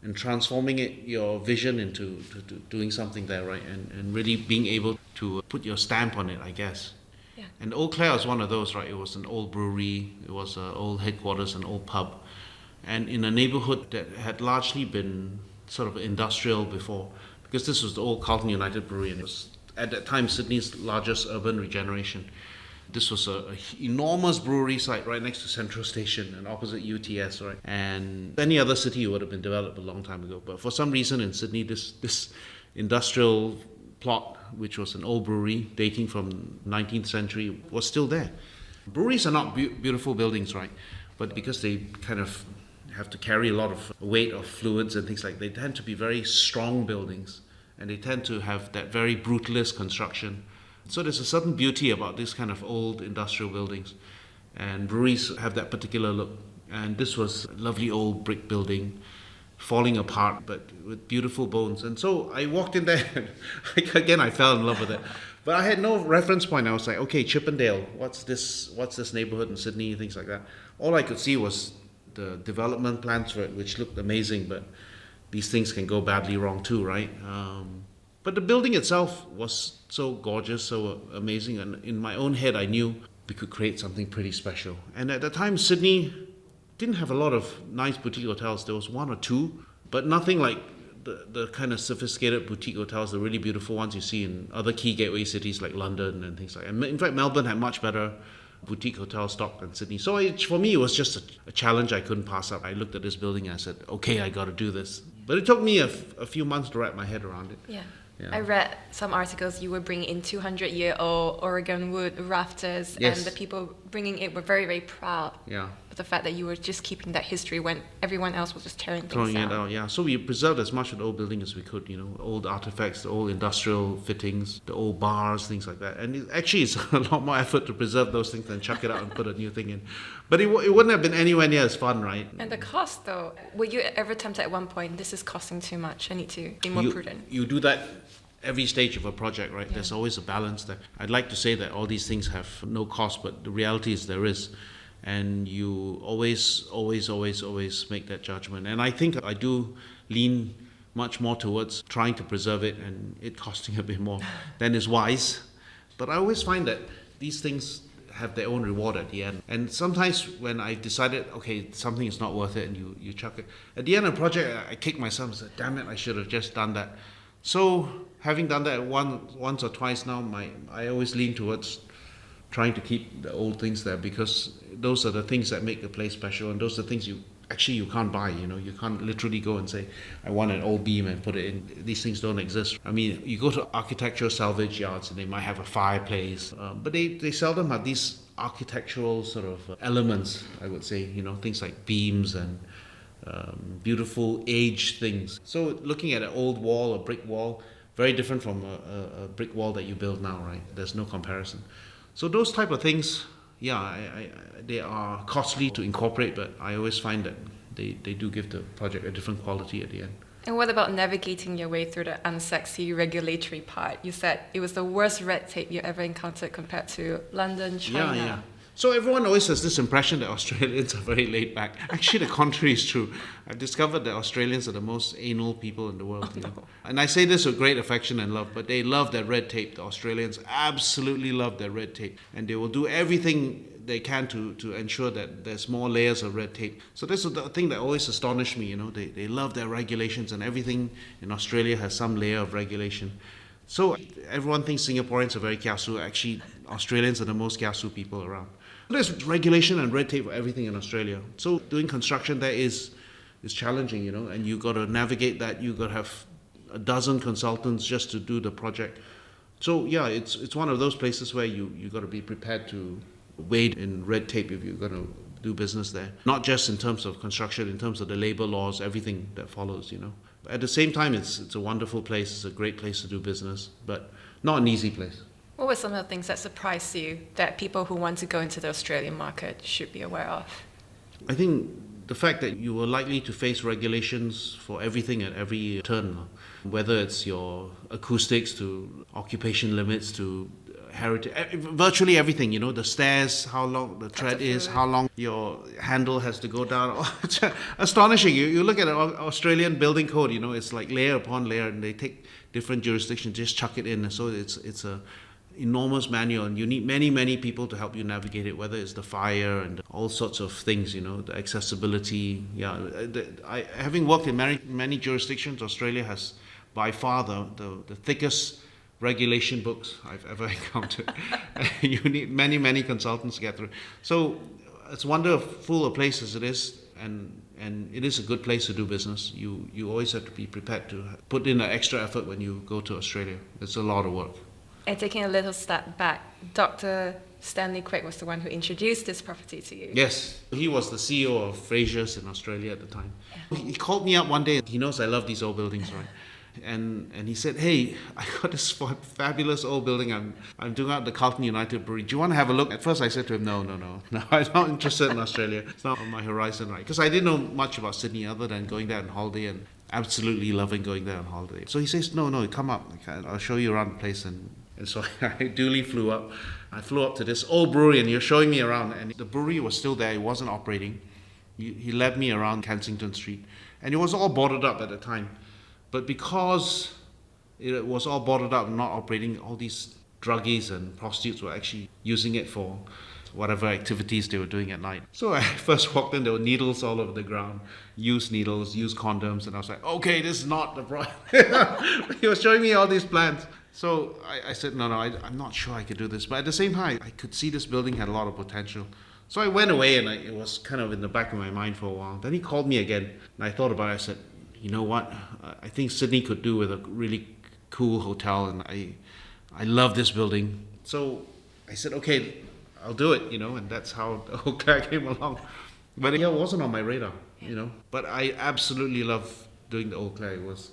and transforming your vision into doing something there, right? And really being able to put your stamp on it, I guess. Yeah. And Eau Claire was one of those, right? It was an old brewery, it was an old headquarters, an old pub, and in a neighborhood that had largely been sort of industrial before, because this was the old Carlton United Brewery, and it was at that time Sydney's largest urban regeneration. This was a enormous brewery site right next to Central Station and opposite UTS, right? And any other city would have been developed a long time ago. But for some reason in Sydney, this industrial plot, which was an old brewery dating from 19th century, was still there. Breweries are not beautiful buildings, right? But because they kind of have to carry a lot of weight of fluids and things like that, they tend to be very strong buildings, and they tend to have that very brutalist construction. So there's a certain beauty about this kind of old industrial buildings, and breweries have that particular look. And this was a lovely old brick building, falling apart, but with beautiful bones. And so I walked in there, and again I fell in love with it. But I had no reference point. I was like, okay, Chippendale, what's this neighborhood in Sydney, things like that. All I could see was the development plans for it, which looked amazing, but these things can go badly wrong too, right? But the building itself was so gorgeous, so amazing, and in my own head I knew we could create something pretty special. And at the time, Sydney didn't have a lot of nice boutique hotels. There was one or two, but nothing like the kind of sophisticated boutique hotels, the really beautiful ones you see in other key gateway cities like London and things like that. And in fact, Melbourne had much better boutique hotel stock than Sydney. So for me, it was just a challenge I couldn't pass up. I looked at this building and I said, okay, I got to do this. But it took me a few months to wrap my head around it. Yeah. Yeah. I read some articles you were bringing in 200-year-old Oregon wood rafters, Yes. and the people bringing it were very, very proud Yeah. of the fact that you were just keeping that history when everyone else was just tearing things Throwing it down. out, yeah. So we preserved as much of the old building as we could, old artifacts, the old industrial fittings, the old bars, things like that. And it's a lot more effort to preserve those things than chuck it out and put a new thing in. But it wouldn't have been anywhere near as fun, right? And the cost, though, were you ever tempted at one point, this is costing too much, I need to be more prudent? You do that every stage of a project, right? Yeah. There's always a balance there. I'd like to say that all these things have no cost, but the reality is there is. And you always make that judgment. And I think I do lean much more towards trying to preserve it and it costing a bit more than is wise. But I always find that these things have their own reward at the end. And sometimes when I decided, okay, something is not worth it, and you chuck it, at the end of the project, I kick myself and said, damn it, I should have just done that. So having done that once or twice now, I always lean towards trying to keep the old things there, because those are the things that make the place special, and those are the things you can't buy. You can't literally go and say, I want an old beam and put it in. These things don't exist. I mean, you go to architectural salvage yards and they might have a fireplace, but they seldom have these architectural sort of elements, I would say, things like beams and beautiful aged things. So looking at an old wall, a brick wall, very different from a brick wall that you build now, right? There's no comparison. So those type of things, they are costly to incorporate, but I always find that they do give the project a different quality at the end. And what about navigating your way through the unsexy regulatory part? You said it was the worst red tape you ever encountered compared to London, China. Yeah. So everyone always has this impression that Australians are very laid back. Actually, the contrary is true. I've discovered that Australians are the most anal people in the world. Oh, no. And I say this with great affection and love, but they love their red tape. The Australians absolutely love their red tape. And they will do everything they can to ensure that there's more layers of red tape. So this is the thing that always astonished me. They love their regulations, and everything in Australia has some layer of regulation. So everyone thinks Singaporeans are very kiasu. Actually, Australians are the most kiasu people around. There's regulation and red tape for everything in Australia. So doing construction there is challenging, and you got to navigate that. You got to have a dozen consultants just to do the project. So yeah, it's one of those places where you got to be prepared to wade in red tape if you're going to do business there. Not just in terms of construction, in terms of the labor laws, everything that follows, you know. At the same time, it's a wonderful place. It's a great place to do business, but not an easy place. What were some of the things that surprised you that people who want to go into the Australian market should be aware of? I think the fact that you are likely to face regulations for everything at every turn, whether it's your acoustics to occupation limits to heritage, virtually everything, you know, the stairs, how long the tread is, how long your handle has to go down. It's astonishing. You look at an Australian building code, you know, it's like layer upon layer, and they take different jurisdictions, just chuck it in. So it's a enormous manual, and you need many people to help you navigate it, whether it's the fire and all sorts of things, you know, the accessibility. Yeah, having worked in many jurisdictions, Australia has by far the thickest regulation books I've ever encountered. You need many consultants to get through. So it's wonderful a place as it is, and it is a good place to do business. You always have to be prepared to put in an extra effort when you go to Australia. It's a lot of work. And taking a little step back, Dr. Stanley Quek was the one who introduced this property to you. Yes, he was the CEO of Frasers in Australia at the time. Yeah. He called me up one day. He knows I love these old buildings, right? And he said, hey, I got this fabulous old building. I'm doing out the Carlton United Brewery. Do you want to have a look? At first I said to him, no, I'm not interested in Australia. It's not on my horizon, right? Because I didn't know much about Sydney other than going there on holiday and absolutely loving going there on holiday. So he says, no, come up. I'll show you around the place. And so I duly flew up. I flew up to this old brewery, and you're showing me around. And the brewery was still there. It wasn't operating. He led me around Kensington Street. And it was all boarded up at the time. But because it was all boarded up and not operating, all these druggies and prostitutes were actually using it for whatever activities they were doing at night. So I first walked in, there were needles all over the ground, used needles, used condoms, and I was like, okay, this is not the problem. He was showing me all these plans. So I said, no, I'm not sure I could do this. But at the same time, I could see this building had a lot of potential. So I went away, and it was kind of in the back of my mind for a while. Then he called me again, and I thought about it. I said, you know what, I think Sydney could do with a really cool hotel, and I love this building. So I said, okay, I'll do it, you know, and that's how the whole Clare came along. But it wasn't on my radar, you know. But I absolutely love doing the Old Clare. It was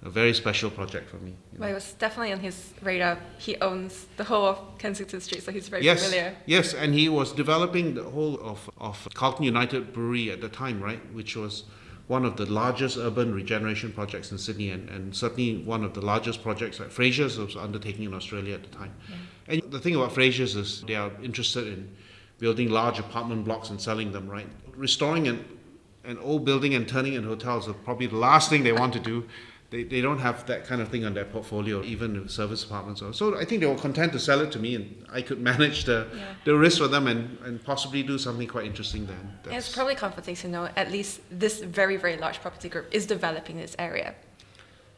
a very special project for me. Well, it was definitely on his radar. He owns the whole of Kensington Street, so he's very familiar. Yes, and he was developing the whole of Carlton United Brewery at the time, right, which was one of the largest urban regeneration projects in Sydney, and certainly one of the largest projects that Frasers was undertaking in Australia at the time. Yeah. And the thing about Frasers is they are interested in building large apartment blocks and selling them, right? Restoring an old building and turning it into hotels is probably the last thing they want to do. They don't have that kind of thing on their portfolio, even service apartments. So I think they were content to sell it to me, and I could manage the risk for them and possibly do something quite interesting then. It's probably comforting to know at least this very, very large property group is developing this area.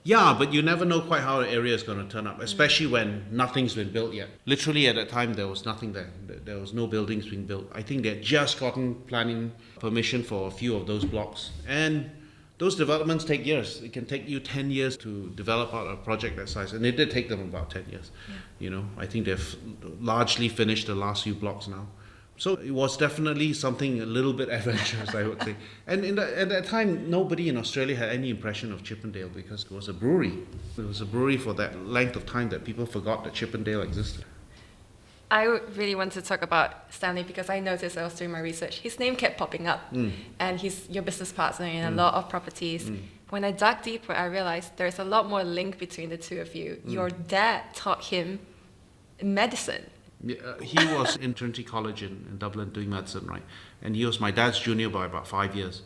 Yeah, but you never know quite how the area is going to turn up, especially when nothing's been built yet. Literally at that time, there was nothing there. There was no buildings being built. I think they had just gotten planning permission for a few of those blocks. And those developments take years. It can take you 10 years to develop out a project that size. And it did take them about 10 years. Yeah. You know, I think they've largely finished the last few blocks now. So it was definitely something a little bit adventurous, I would say. And at that time, nobody in Australia had any impression of Chippendale because it was a brewery. It was a brewery for that length of time that people forgot that Chippendale existed. I really want to talk about Stanley because I noticed I was doing my research. His name kept popping up, and he's your business partner in a lot of properties. When I dug deeper, I realized there's a lot more link between the two of you. Your dad taught him medicine. Yeah, he was in Trinity College in Dublin doing medicine, right? And he was my dad's junior by about 5 years.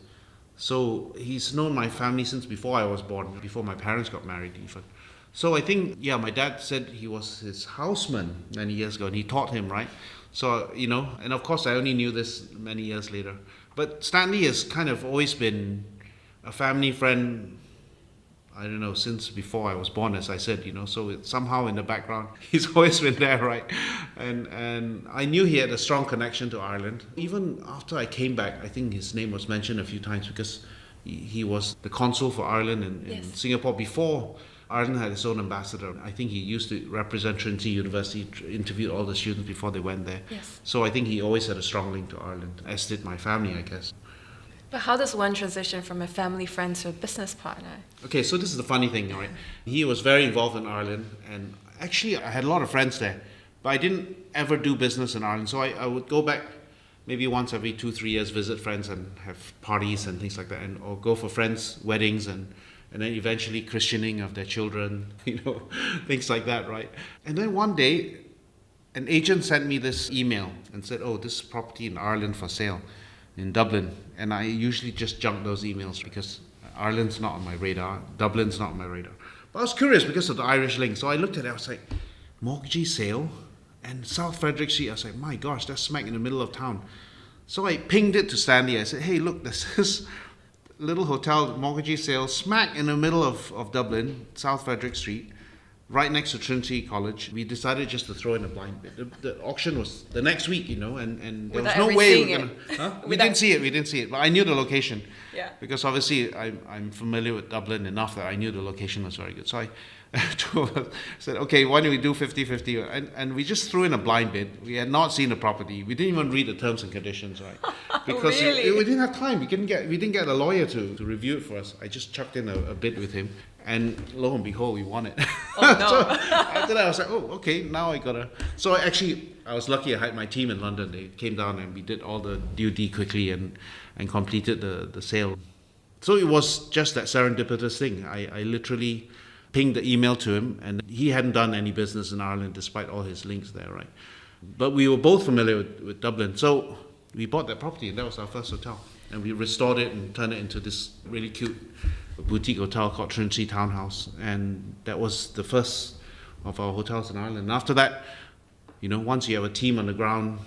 So he's known my family since before I was born, before my parents got married even. So I think, my dad said he was his houseman many years ago, and he taught him, right? So, you know, and of course I only knew this many years later. But Stanley has kind of always been a family friend, I don't know, since before I was born, as I said, you know, so it's somehow in the background. He's always been there, right? And I knew he had a strong connection to Ireland. Even after I came back, I think his name was mentioned a few times because, He was the consul for Ireland in Singapore before Ireland had its own ambassador. I think he used to represent Trinity University, interviewed all the students before they went there. Yes. So I think he always had a strong link to Ireland, as did my family, I guess. But how does one transition from a family friend to a business partner? Okay, so this is the funny thing, right? He was very involved in Ireland, and actually I had a lot of friends there, but I didn't ever do business in Ireland. So I would go back maybe once every 2-3 years, visit friends and have parties and things like that, or go for friends' weddings and then eventually christening of their children, things like that, right? And then one day, an agent sent me this email and said, oh, this property in Ireland for sale in Dublin. And I usually just junk those emails because Ireland's not on my radar, Dublin's not on my radar. But I was curious because of the Irish link, so I looked at it, I was like, mortgagee sale and South Frederick Street. I was like, my gosh, that's smack in the middle of town. So I pinged it to Stanley. I said, hey, look, this is little hotel mortgagee sale smack in the middle of Dublin, South Frederick Street, right next to Trinity College. We decided just to throw in a blind bid. The auction was the next week, and there was no way we were going to... We didn't see it, but I knew the location. Yeah. Because obviously I'm familiar with Dublin enough that I knew the location was very good. So I said, okay, why don't we do 50-50? And we just threw in a blind bid. We had not seen the property. We didn't even read the terms and conditions, right? Because really? we didn't have time. We didn't get a lawyer to review it for us. I just chucked in a bid with him, and lo and behold, we won it. Oh no! So after that, I was like, oh, okay, now I gotta. So I was lucky. I had my team in London. They came down and we did all the DD quickly and completed the sale. So it was just that serendipitous thing. I literally pinged the email to him, and he hadn't done any business in Ireland despite all his links there, right? But we were both familiar with Dublin, so we bought that property, and that was our first hotel. And we restored it and turned it into this really cute boutique hotel called Trinity Townhouse, and that was the first of our hotels in Ireland. And after that, once you have a team on the ground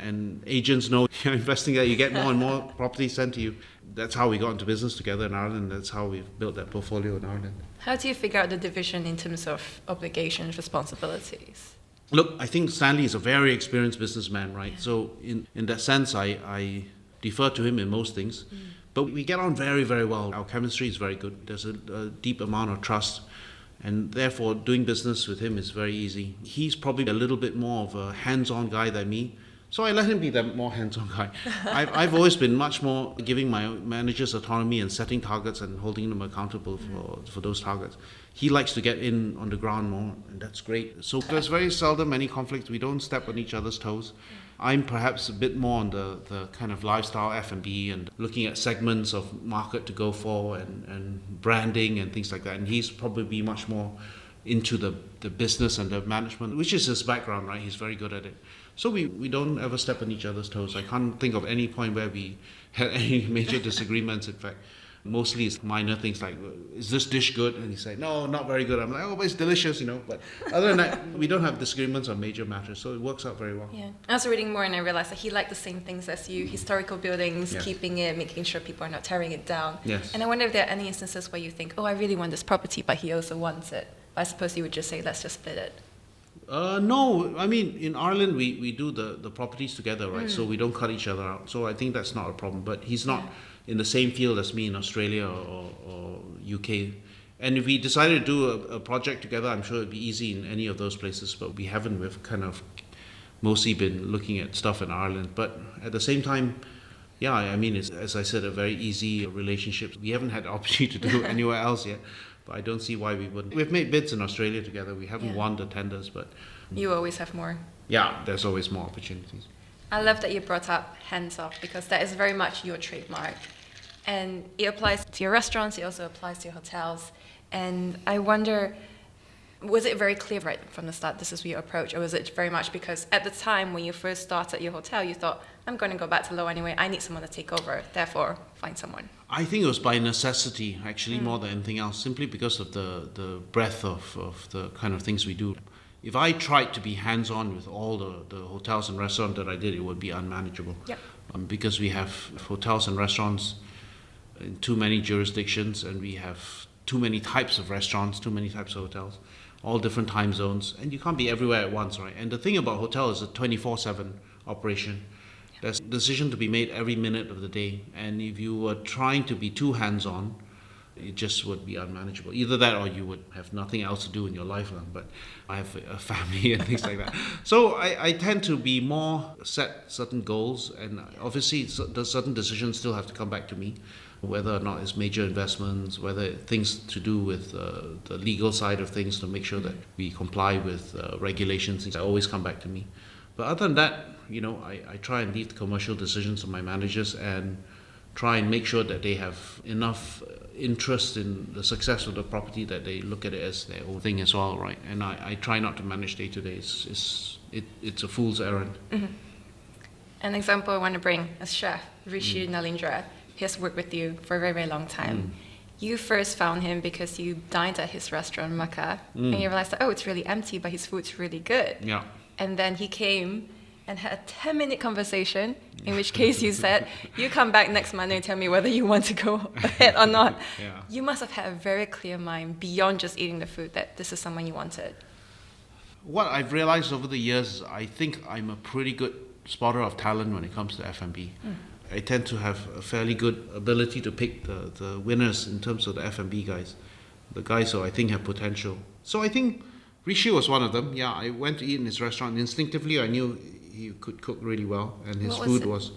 and agents know you're investing there, you get more and more properties sent to you. That's how we got into business together in Ireland. That's how we've built that portfolio in Ireland. How do you figure out the division in terms of obligations, responsibilities? Look, I think Stanley is a very experienced businessman, right? Yeah. So in that sense, I defer to him in most things. But we get on very, very well. Our chemistry is very good. There's a deep amount of trust. And therefore, doing business with him is very easy. He's probably a little bit more of a hands-on guy than me. So I let him be the more hands-on guy. I've always been much more giving my managers autonomy and setting targets and holding them accountable for those targets. He likes to get in on the ground more, and that's great. So there's very seldom any conflict. We don't step on each other's toes. I'm perhaps a bit more on the kind of lifestyle F&B and looking at segments of market to go for and branding and things like that. And he's probably much more into the business and the management, which is his background, right? He's very good at it. So we don't ever step on each other's toes. I can't think of any point where we had any major disagreements. In fact, mostly it's minor things like, is this dish good? And he's like, no, not very good. I'm like, oh, but it's delicious, But other than that, we don't have disagreements on major matters. So it works out very well. Yeah. I was reading more and I realized that he liked the same things as you, historical buildings, Yes. keeping it, making sure people are not tearing it down. Yes. And I wonder if there are any instances where you think, oh, I really want this property, but he also wants it. But I suppose you would just say, let's just split it. No, I mean, in Ireland, we do the properties together, right? So we don't cut each other out. So I think that's not a problem. But he's not in the same field as me in Australia or UK. And if we decided to do a project together, I'm sure it'd be easy in any of those places. But we haven't. We've kind of mostly been looking at stuff in Ireland. But at the same time, yeah, I mean, it's, as I said, a very easy relationship. We haven't had the opportunity to do it anywhere else yet. But I don't see why we wouldn't. We've made bids in Australia together. We haven't won the tenders, but... You always have more. Yeah, there's always more opportunities. I love that you brought up hands-off because that is very much your trademark. And it applies to your restaurants, it also applies to your hotels. And I wonder, was it very clear right from the start, this is your approach? Or was it very much because at the time when you first started your hotel, you thought, I'm going to go back to Loh anyway, I need someone to take over, therefore find someone? I think it was by necessity, actually, more than anything else, simply because of the breadth of the kind of things we do. If I tried to be hands-on with all the hotels and restaurants that I did, it would be unmanageable. Yep. Because we have hotels and restaurants in too many jurisdictions, and we have too many types of restaurants, too many types of hotels, all different time zones, and you can't be everywhere at once, right? And the thing about hotel is a 24/7 operation. There's a decision to be made every minute of the day. And if you were trying to be too hands-on, it just would be unmanageable. Either that or you would have nothing else to do in your life. But I have a family and things like that. So I tend to be more set certain goals, and obviously certain decisions still have to come back to me, whether or not it's major investments, whether things to do with the legal side of things to make sure that we comply with regulations. Things always come back to me. But other than that, I try and leave the commercial decisions to my managers and try and make sure that they have enough interest in the success of the property that they look at it as their own thing as well, right? And I try not to manage day to day. It's a fool's errand. Mm-hmm. An example I want to bring as chef, Rishi Nalindra. He has worked with you for a very, very long time. You first found him because you dined at his restaurant, Macca, and you realized that, it's really empty, but his food's really good. Yeah. And then he came and had a 10-minute conversation, in which case you said, you come back next Monday and tell me whether you want to go ahead or not. Yeah. You must have had a very clear mind beyond just eating the food that this is someone you wanted. What I've realized over the years is I think I'm a pretty good spotter of talent when it comes to F&B. I tend to have a fairly good ability to pick the winners in terms of the F&B guys, the guys who I think have potential. So I think Rishi was one of them. Yeah, I went to eat in his restaurant. Instinctively, I knew he could cook really well, and his food was...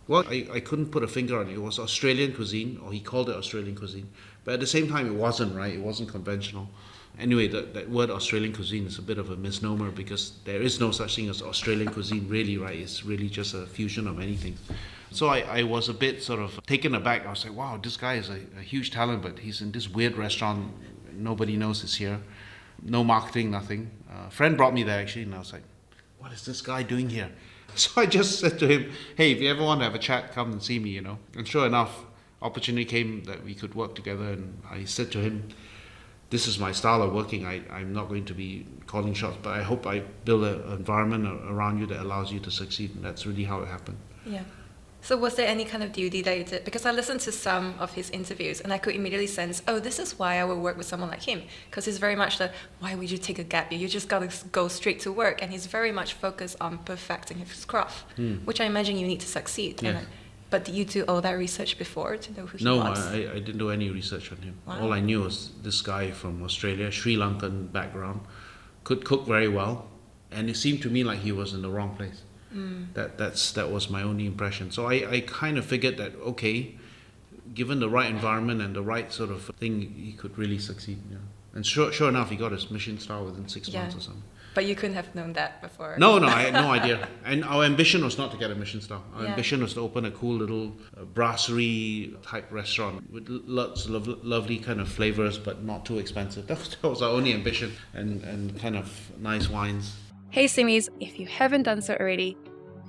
Well, I couldn't put a finger on it. It was Australian cuisine, or he called it Australian cuisine. But at the same time, it wasn't, right? It wasn't conventional. Anyway, that word Australian cuisine is a bit of a misnomer because there is no such thing as Australian cuisine, really, right? It's really just a fusion of many things. So I was a bit sort of taken aback. I was like, wow, this guy is a huge talent, but he's in this weird restaurant. Nobody knows it's here. No marketing, nothing. A friend brought me there, actually, and I was like, what is this guy doing here? So I just said to him, hey, if you ever want to have a chat, come and see me, And sure enough, opportunity came that we could work together, and I said to him, this is my style of working. I'm not going to be calling shots, but I hope I build an environment around you that allows you to succeed, and that's really how it happened. Yeah. So was there any kind of duty that you did? Because I listened to some of his interviews and I could immediately sense, this is why I would work with someone like him. Because he's very much why would you take a gap year? You just got to go straight to work. And he's very much focused on perfecting his craft, which I imagine you need to succeed. Yeah. But did you do all that research before to know who he was? No, I didn't do any research on him. Wow. All I knew was this guy from Australia, Sri Lankan background, could cook very well. And it seemed to me like he was in the wrong place. That was my only impression. So I kind of figured that, okay, given the right environment and the right sort of thing, he could really succeed. Yeah. And sure enough, he got his Michelin-starred within 6 months or something. But you couldn't have known that before. No, I had no idea. And our ambition was not to get a Michelin-star. Our ambition was to open a cool little brasserie type restaurant with lots of lovely kind of flavors, but not too expensive. That was our only ambition, and kind of nice wines. Hey STIMIs, if you haven't done so already,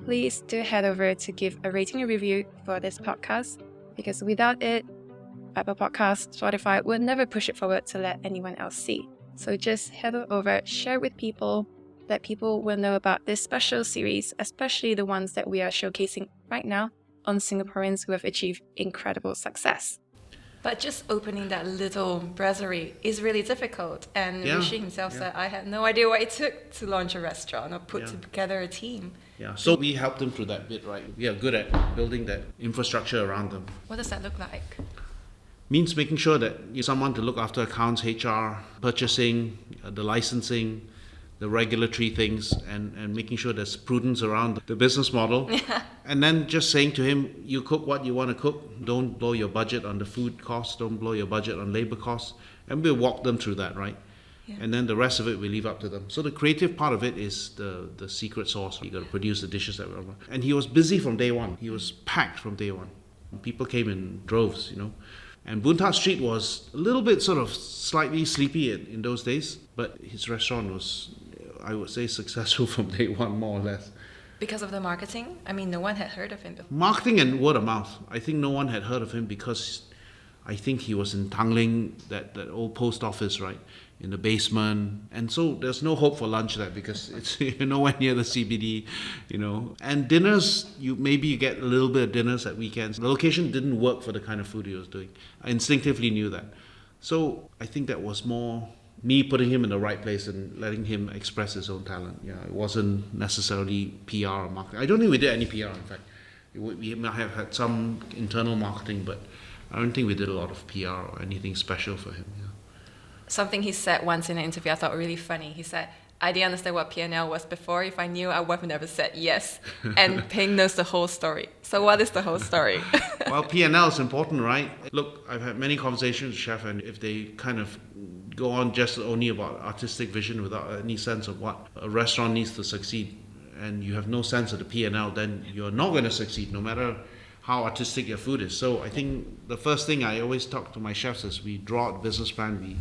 please do head over to give a rating and review for this podcast, because without it, Apple Podcasts, Spotify would never push it forward to let anyone else see. So just head over, share with people, let people will know about this special series, especially the ones that we are showcasing right now on Singaporeans who have achieved incredible success. But just opening that little brasserie is really difficult. And Rishi himself said, I had no idea what it took to launch a restaurant or put together a team. Yeah, so we helped them through that bit, right? We are good at building that infrastructure around them. What does that look like? Means making sure that you're someone to look after accounts, HR, purchasing, the licensing, the regulatory things, and making sure there's prudence around the business model. And then just saying to him, you cook what you want to cook. Don't blow your budget on the food costs. Don't blow your budget on labor costs. And we'll walk them through that, right? Yeah. And then the rest of it we leave up to them. So the creative part of it is the secret sauce. You got to produce the dishes that we want. And he was busy from day one. He was packed from day one. People came in droves, And Boon Tat Street was a little bit sort of slightly sleepy in those days, but his restaurant was, I would say, successful from day one, more or less. Because of the marketing? I mean, no one had heard of him before. Marketing and word of mouth. I think no one had heard of him because I think he was in Tanglin, that old post office, right, in the basement. And so there's no hope for lunch there because it's nowhere near the CBD, And dinners, maybe you get a little bit of dinners at weekends. The location didn't work for the kind of food he was doing. I instinctively knew that. So I think that was more me putting him in the right place and letting him express his own talent. Yeah, it wasn't necessarily PR or marketing. I don't think we did any PR, in fact. We might have had some internal marketing, but I don't think we did a lot of PR or anything special for him. Yeah. Something he said once in an interview I thought really funny. He said, I didn't understand what P&L was before. If I knew, I would have never said yes. And Peng knows the whole story. So what is the whole story? Well, P&L is important, right? Look, I've had many conversations with chefs, and if they kind of go on just only about artistic vision without any sense of what a restaurant needs to succeed, and you have no sense of the P&L, then you're not going to succeed, no matter how artistic your food is. So I think the first thing I always talk to my chefs is we draw out a business plan, we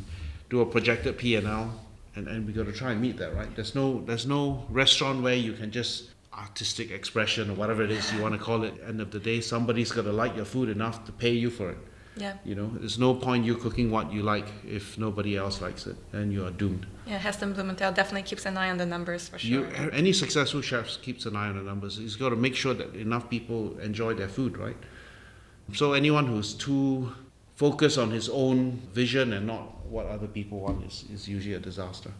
do a projected P&L, and we got to try and meet that, right? There's no restaurant where you can just artistic expression or whatever it is you want to call it. End of the day, somebody's got to like your food enough to pay you for it. Yeah. You know, there's no point you cooking what you like if nobody else likes it, and you are doomed. Yeah, Heston Blumenthal definitely keeps an eye on the numbers for sure. Any successful chef keeps an eye on the numbers. He's got to make sure that enough people enjoy their food, right? So anyone who's too focused on his own vision and not what other people want is usually a disaster.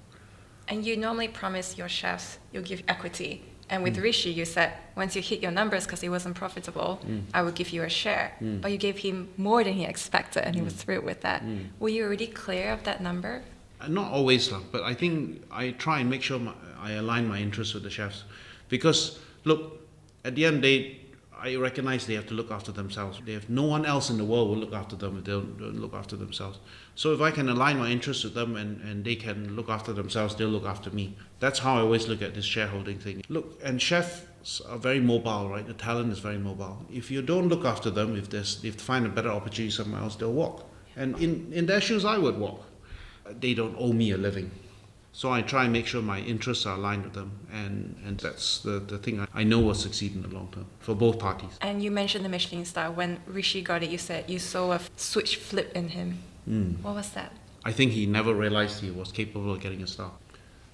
And you normally promise your chefs you'll give equity. And with Rishi, you said, once you hit your numbers because it wasn't profitable, I will give you a share. But you gave him more than he expected, and he was thrilled with that. Were you already clear of that number? Not always, but I think I try and make sure I align my interests with the chefs. Because, look, at the end of the day, I recognize they have to look after themselves. They have no one else in the world will look after them if they don't look after themselves. So if I can align my interests with them and they can look after themselves, they'll look after me. That's how I always look at this shareholding thing. Look, and chefs are very mobile, right? The talent is very mobile. If you don't look after them, if they find a better opportunity somewhere else, they'll walk. And in their shoes, I would walk. They don't owe me a living. So I try and make sure my interests are aligned with them, and that's the thing I know will succeed in the long term for both parties. And you mentioned the Michelin star. When Rishi got it, you said you saw a switch flip in him. What was that? I think he never realized he was capable of getting a star.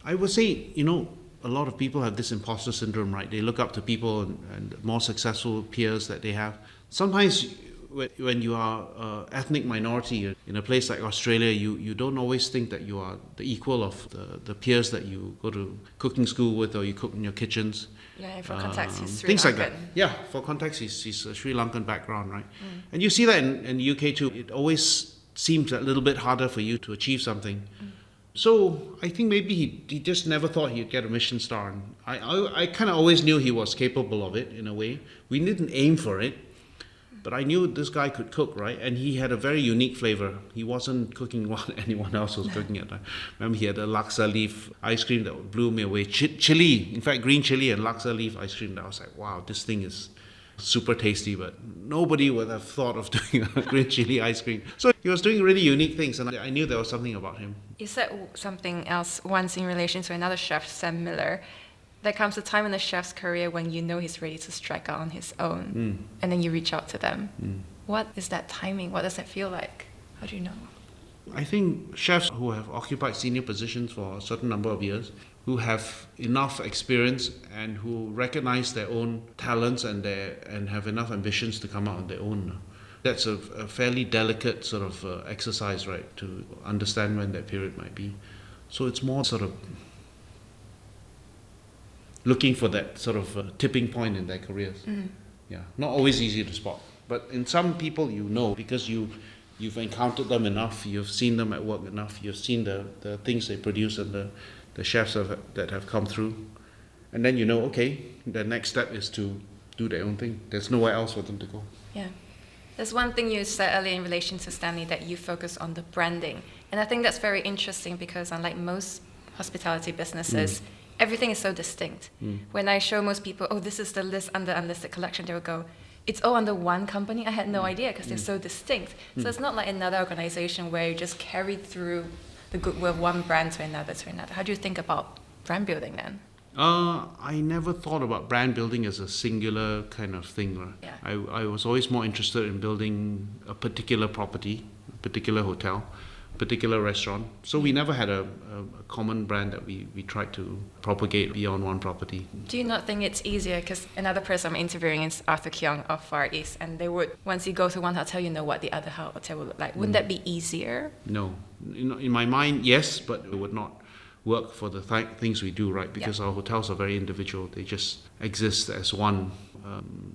I would say, a lot of people have this imposter syndrome, right? They look up to people and more successful peers that they have. Sometimes when you are an ethnic minority in a place like Australia, you don't always think that you are the equal of the peers that you go to cooking school with or you cook in your kitchens. Yeah, and for context, he's Sri things Lankan. like that. Yeah, for context, he's a Sri Lankan background, right? And you see that in the UK too. It always seems a little bit harder for you to achieve something. So I think maybe he just never thought he'd get a Michelin star. And I kind of always knew he was capable of it in a way. We didn't aim for it. But I knew this guy could cook, right? And he had a very unique flavor. He wasn't cooking what anyone else was cooking at that. Remember, he had a laksa leaf ice cream that blew me away. Chili, in fact, green chili and laksa leaf ice cream. That I was like, wow, this thing is super tasty. But nobody would have thought of doing a green chili ice cream. So he was doing really unique things, and I knew there was something about him. You said something else once in relation to another chef, Sam Miller. There comes a time in a chef's career when you know he's ready to strike out on his own, and then you reach out to them. What is that timing? What does that feel like? How do you know? I think chefs who have occupied senior positions for a certain number of years, who have enough experience and who recognize their own talents and have enough ambitions to come out on their own. That's a fairly delicate sort of exercise, right, to understand when that period might be. So it's more sort of looking for that sort of tipping point in their careers. Yeah, not always easy to spot. But in some people, because you've encountered them enough, you've seen them at work enough, you've seen the things they produce and the chefs that have come through. And then okay, the next step is to do their own thing. There's nowhere else for them to go. Yeah. There's one thing you said earlier in relation to Stanley, that you focus on the branding. And I think that's very interesting because unlike most hospitality businesses, everything is so distinct. When I show most people, this is the list under Unlisted Collection, they will go, it's all under one company? I had no idea because they're so distinct. So it's not like another organization where you just carry through the goodwill of one brand to another to another. How do you think about brand building then? I never thought about brand building as a singular kind of thing. Right? Yeah. I was always more interested in building a particular property, a particular hotel, particular restaurant. So we never had a common brand that we tried to propagate beyond one property. Do you not think it's easier? Because another person I'm interviewing is Arthur Keong of Far East, and they would, once you go to one hotel, you know what the other hotel would look like. Wouldn't that be easier? No. In my mind, yes, but it would not work for the things we do, right? Because our hotels are very individual. They just exist as one.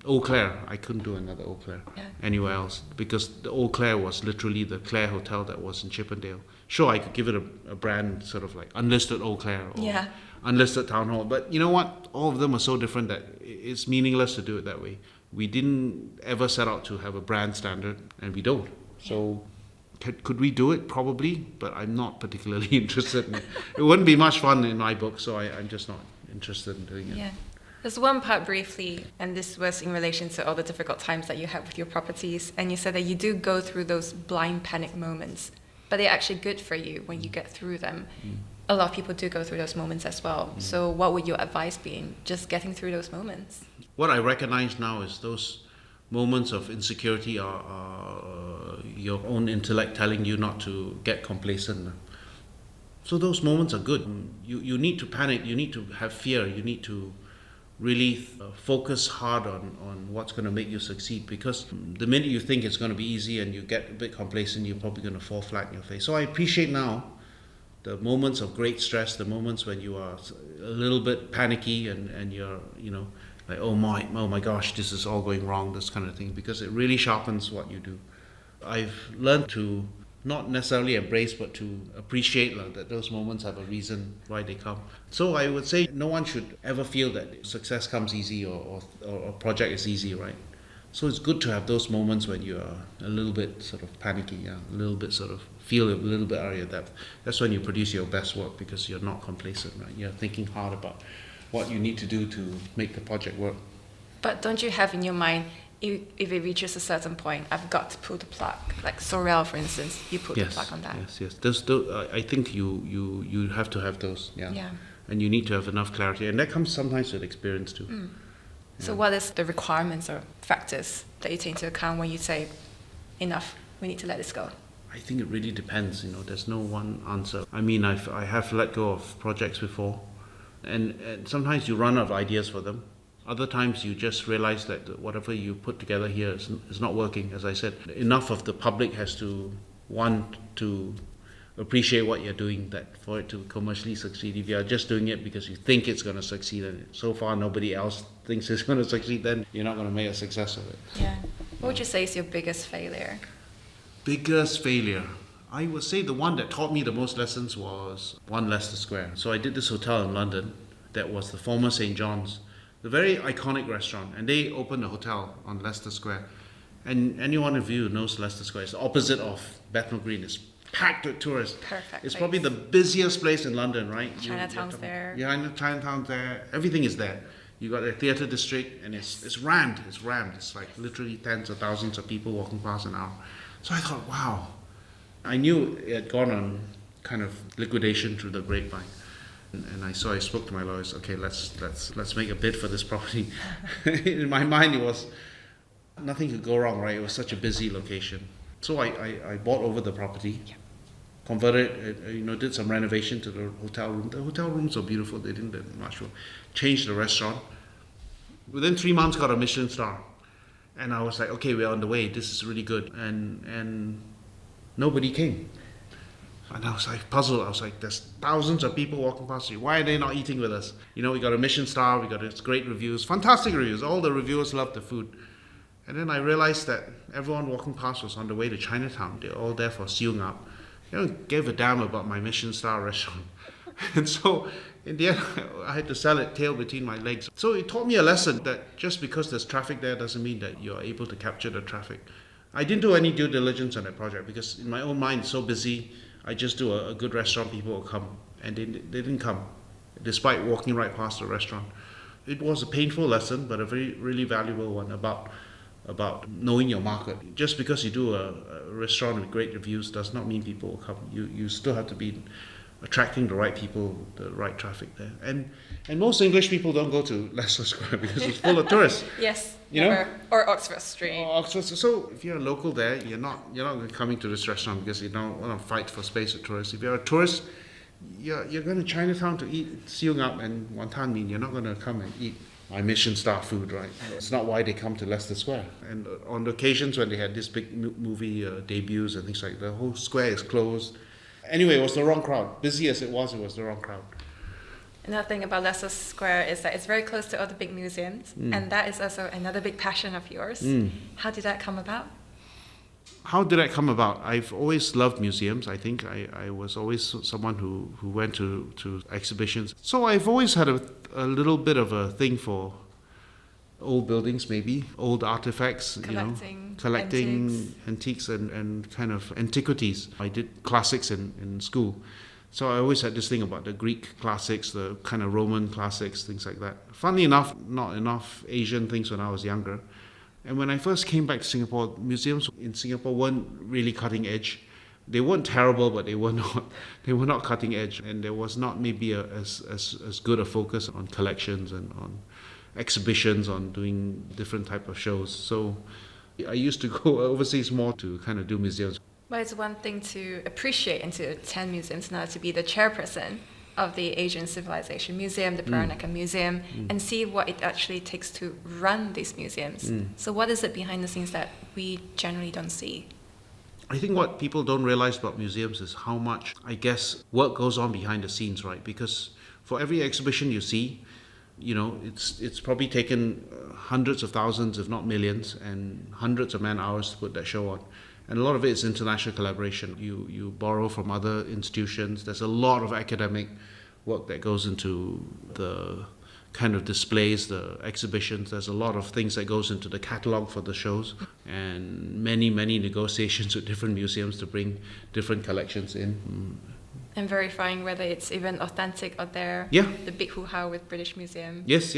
Eau Clare, I couldn't do another Eau Clare anywhere else because the Eau Clare was literally the Clare hotel that was in Chippendale. Sure, I could give it a brand sort of like Unlisted Eau Clare or Unlisted Town Hall, but you know what? All of them are so different that it's meaningless to do it that way. We didn't ever set out to have a brand standard, and we don't. So could we do it? Probably, but I'm not particularly interested in it. It wouldn't be much fun in my book, so I'm just not interested in doing it. Yeah. There's one part briefly, and this was in relation to all the difficult times that you had with your properties, and you said that you do go through those blind panic moments, but they're actually good for you when you get through them. A lot of people do go through those moments as well. So what would your advice be in just getting through those moments? What I recognize now is those moments of insecurity are your own intellect telling you not to get complacent. So those moments are good. You need to panic, you need to have fear, you need to really focus hard on what's going to make you succeed, because the minute you think it's going to be easy and you get a bit complacent, you're probably going to fall flat in your face. So I appreciate now the moments of great stress, the moments when you are a little bit panicky and you're, like, oh my gosh, this is all going wrong, this kind of thing, because it really sharpens what you do. I've learned to not necessarily embrace, but to appreciate that those moments have a reason why they come. So I would say no one should ever feel that success comes easy or a project is easy, right? So it's good to have those moments when you are a little bit sort of panicky, a little bit sort of feel a little bit out of your depth. That's when you produce your best work, because you're not complacent, right? You're thinking hard about what you need to do to make the project work. But don't you have in your mind, if it reaches a certain point, I've got to pull the plug? Like Sorel, for instance, you put the plug on that. Yes. Those, I think you have to have those, and you need to have enough clarity, and that comes sometimes with experience too. So what is the requirements or factors that you take into account when you say, enough, we need to let this go? I think it really depends, there's no one answer. I mean, I have let go of projects before, and sometimes you run out of ideas for them. Other times you just realize that whatever you put together here is not working. As I said, enough of the public has to want to appreciate what you're doing that for it to commercially succeed. If you're just doing it because you think it's going to succeed and so far nobody else thinks it's going to succeed, then you're not going to make a success of it. Yeah. What would you say is your biggest failure? Biggest failure? I would say the one that taught me the most lessons was One Leicester Square. So I did this hotel in London that was the former St. John's, the very iconic restaurant, and they opened a hotel on Leicester Square. And anyone of you knows Leicester Square. It's the opposite of Bethnal Green. It's packed with tourists. Perfect. It's probably the busiest place in London, right? Chinatown's there. Yeah, Chinatown's there. Everything is there. You got a theatre district, and it's rammed. It's rammed. It's like literally tens of thousands of people walking past an hour. So I thought, wow. I knew it had gone on kind of liquidation through the grapevine. And I spoke to my lawyers, okay, let's make a bid for this property. In my mind, it was, nothing could go wrong, right? It was such a busy location. So I bought over the property, converted it, did some renovation to the hotel room. The hotel rooms were beautiful, they didn't do much work. Changed the restaurant. Within 3 months, got a Michelin-starred. And I was like, okay, we're on the way, this is really good. And nobody came. And I was like puzzled. I was like, there's thousands of people walking past you. Why are they not eating with us? We got a Michelin-starred, we got its great reviews, fantastic reviews. All the reviewers loved the food. And then I realized that everyone walking past was on the way to Chinatown. They're all there for Seung Up. They don't give a damn about my Michelin-starred restaurant. And so in the end, I had to sell it tail between my legs. So it taught me a lesson that just because there's traffic there doesn't mean that you're able to capture the traffic. I didn't do any due diligence on that project because in my own mind, it's so busy. I just do a good restaurant, people will come. And they didn't come, despite walking right past the restaurant. It was a painful lesson, but a very, really valuable one about knowing your market. Just because you do a restaurant with great reviews does not mean people will come. You still have to be attracting the right people, the right traffic there. And most English people don't go to Leicester Square because it's full of tourists. Yes, You never. know? Or Oxford Street. So if you're a local there, you're not coming to this restaurant because you don't want to fight for space with tourists. If you're a tourist, you're going to Chinatown to eat siu ngap and wonton mee. You're not going to come and eat my Michelin-starred food, right? It's not why they come to Leicester Square. And on the occasions when they had this big movie debuts and things like that, the whole square is closed. Anyway, it was the wrong crowd. Busy as it was the wrong crowd. Another thing about Leicester Square is that it's very close to other big museums, and that is also another big passion of yours. How did that come about? How did that come about? I've always loved museums. I think I was always someone who went to exhibitions. So I've always had a little bit of a thing for old buildings, maybe, old artifacts, collecting antiques and kind of antiquities. I did classics in school. So I always had this thing about the Greek classics, the kind of Roman classics, things like that. Funnily enough, not enough Asian things when I was younger. And when I first came back to Singapore, museums in Singapore weren't really cutting edge. They weren't terrible, but they were not cutting edge. And there was not maybe as good a focus on collections and on exhibitions, on doing different type of shows. So I used to go overseas more to kind of do museums. Well, it's one thing to appreciate and to attend museums, now to be the chairperson of the Asian Civilization Museum, the Peranakan Museum, and see what it actually takes to run these museums. So what is it behind the scenes that we generally don't see? I think what people don't realize about museums is how much, I guess, work goes on behind the scenes, right? Because for every exhibition you see, it's probably taken hundreds of thousands, if not millions, and hundreds of man-hours to put that show on. And a lot of it is international collaboration. You borrow from other institutions. There's a lot of academic work that goes into the kind of displays, the exhibitions. There's a lot of things that goes into the catalogue for the shows, and many negotiations with different museums to bring different collections in. And verifying whether it's even authentic out there. Yeah. The big hoo-ha with British Museum. Yes.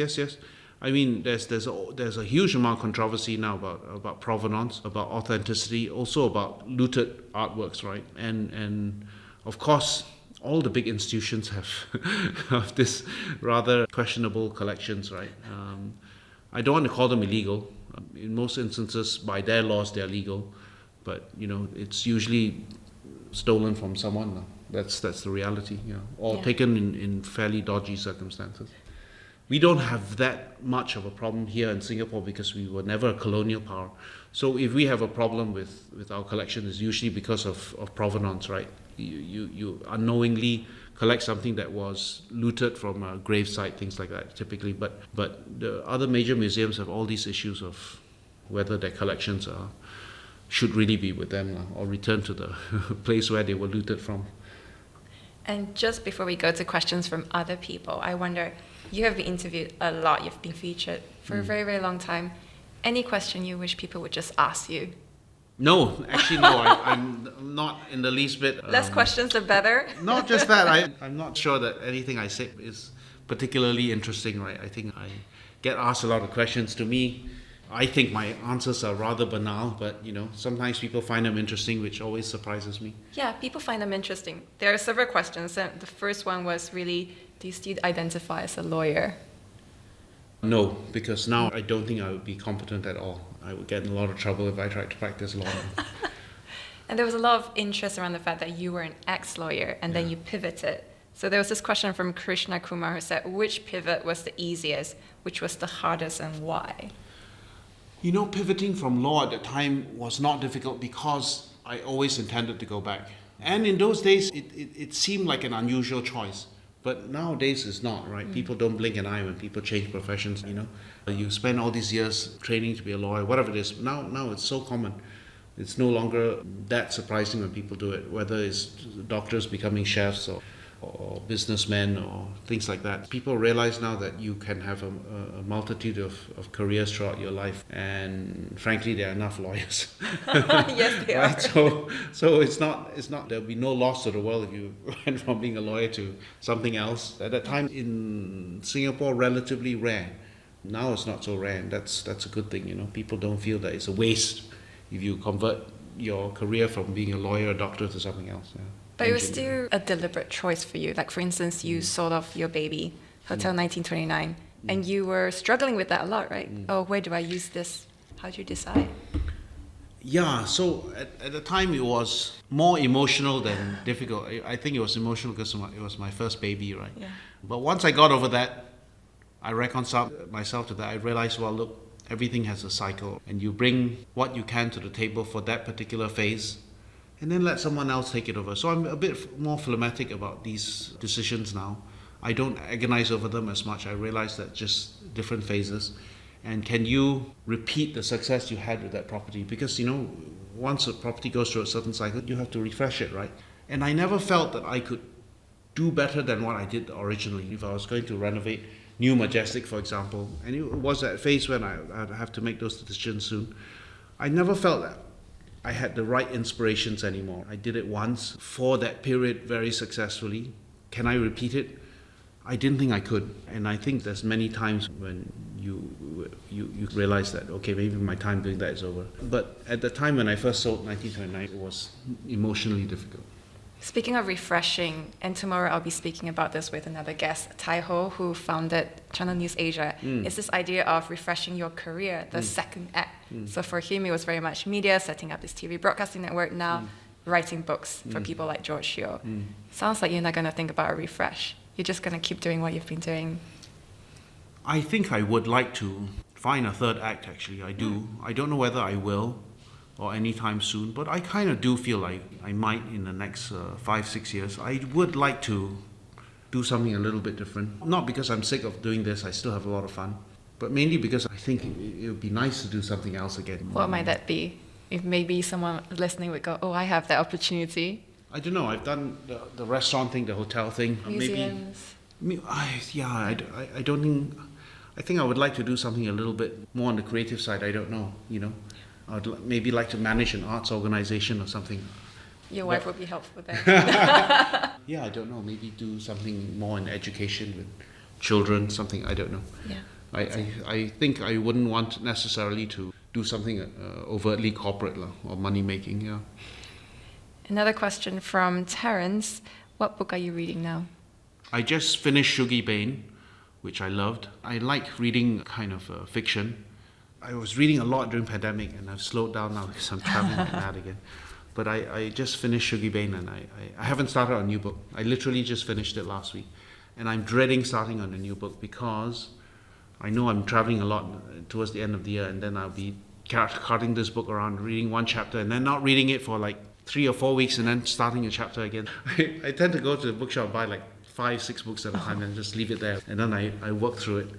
I mean, there's a huge amount of controversy now about provenance, about authenticity, also about looted artworks, right? And of course, all the big institutions have this rather questionable collections, right? I don't want to call them illegal. In most instances, by their laws, they're legal, but it's usually stolen from someone. That's the reality, or taken in fairly dodgy circumstances. We don't have that much of a problem here in Singapore because we were never a colonial power. So if we have a problem with our collection, it's usually because of provenance, right? You unknowingly collect something that was looted from a gravesite, things like that, typically. But the other major museums have all these issues of whether their collections should really be with them or return to the place where they were looted from. And just before we go to questions from other people, I wonder, you have been interviewed a lot, you've been featured for a very, very long time. Any question you wish people would just ask you? No, actually no, I'm not in the least bit. Less questions, the better. Not just that, I'm not sure that anything I say is particularly interesting, right? I think I get asked a lot of questions. To me, I think my answers are rather banal, but sometimes people find them interesting, which always surprises me. Yeah, people find them interesting. There are several questions, and the first one was really, do you still identify as a lawyer? No, because now I don't think I would be competent at all. I would get in a lot of trouble if I tried to practice law. And there was a lot of interest around the fact that you were an ex-lawyer and then you pivoted. So there was this question from Krishna Kumar who said, which pivot was the easiest, which was the hardest, and why? Pivoting from law at the time was not difficult because I always intended to go back. And in those days, it seemed like an unusual choice. But nowadays it's not, right? People don't blink an eye when people change professions, You spend all these years training to be a lawyer, whatever it is. Now it's so common. It's no longer that surprising when people do it, whether it's doctors becoming chefs or businessmen or things like that. People realize now that you can have a multitude of careers throughout your life, and frankly there are enough lawyers. Yes, they right? are. So it's not there'll be no loss to the world if you went from being a lawyer to something else. At that time in Singapore, relatively rare. Now it's not so rare, and that's a good thing. People don't feel that it's a waste if you convert your career from being a lawyer or doctor to something else. Yeah. But it was still a deliberate choice for you. Like, for instance, you sold off your baby, Hotel 1929, and you were struggling with that a lot, right? Oh, where do I use this? How do you decide? Yeah, so at the time it was more emotional than difficult. I think it was emotional because it was my first baby, right? Yeah. But once I got over that, I reconciled myself to that. I realized, well, look, everything has a cycle, and you bring what you can to the table for that particular phase, and then let someone else take it over. So I'm a bit more phlegmatic about these decisions now. I don't agonize over them as much. I realize that just different phases. And can you repeat the success you had with that property? Because, once a property goes through a certain cycle, you have to refresh it, right? And I never felt that I could do better than what I did originally. If I was going to renovate New Majestic, for example, and it was that phase when I'd have to make those decisions soon, I never felt that I had the right inspirations anymore. I did it once for that period very successfully. Can I repeat it? I didn't think I could. And I think there's many times when you realize that, okay, maybe my time doing that is over. But at the time when I first sold 1929, it was emotionally difficult. Speaking of refreshing, and tomorrow I'll be speaking about this with another guest, Tai Ho, who founded Channel News Asia, is this idea of refreshing your career, the second act. So for him, it was very much media, setting up his TV broadcasting network, now writing books for people like George Hyo. Sounds like you're not going to think about a refresh. You're just going to keep doing what you've been doing. I think I would like to find a third act, actually. I do. I don't know whether I will or anytime soon, but I kind of do feel like I might in the next 5-6 years. I would like to do something a little bit different. Not because I'm sick of doing this, I still have a lot of fun, but mainly because I think it would be nice to do something else again. What might that be? If maybe someone listening would go, oh, I have that opportunity. I don't know, I've done the restaurant thing, the hotel thing. Museums. I don't think... I think I would like to do something a little bit more on the creative side. I don't know, I'd maybe like to manage an arts organization or something. Your wife would be helpful there. Yeah, I don't know. Maybe do something more in education with children, something, I don't know. Yeah. I think I wouldn't want necessarily to do something overtly corporate or money making, yeah. Another question from Terence. What book are you reading now? I just finished Shuggie Bain, which I loved. I like reading kind of fiction. I was reading a lot during pandemic, and I've slowed down now because I'm traveling like that again. But I just finished Shuggie Bain, and I haven't started on a new book. I literally just finished it last week. And I'm dreading starting on a new book because I know I'm traveling a lot towards the end of the year, and then I'll be carting this book around, reading one chapter, and then not reading it for like 3 or 4 weeks, and then starting a chapter again. I tend to go to the bookshop and buy like 5-6 books at a time and just leave it there, and then I work through it.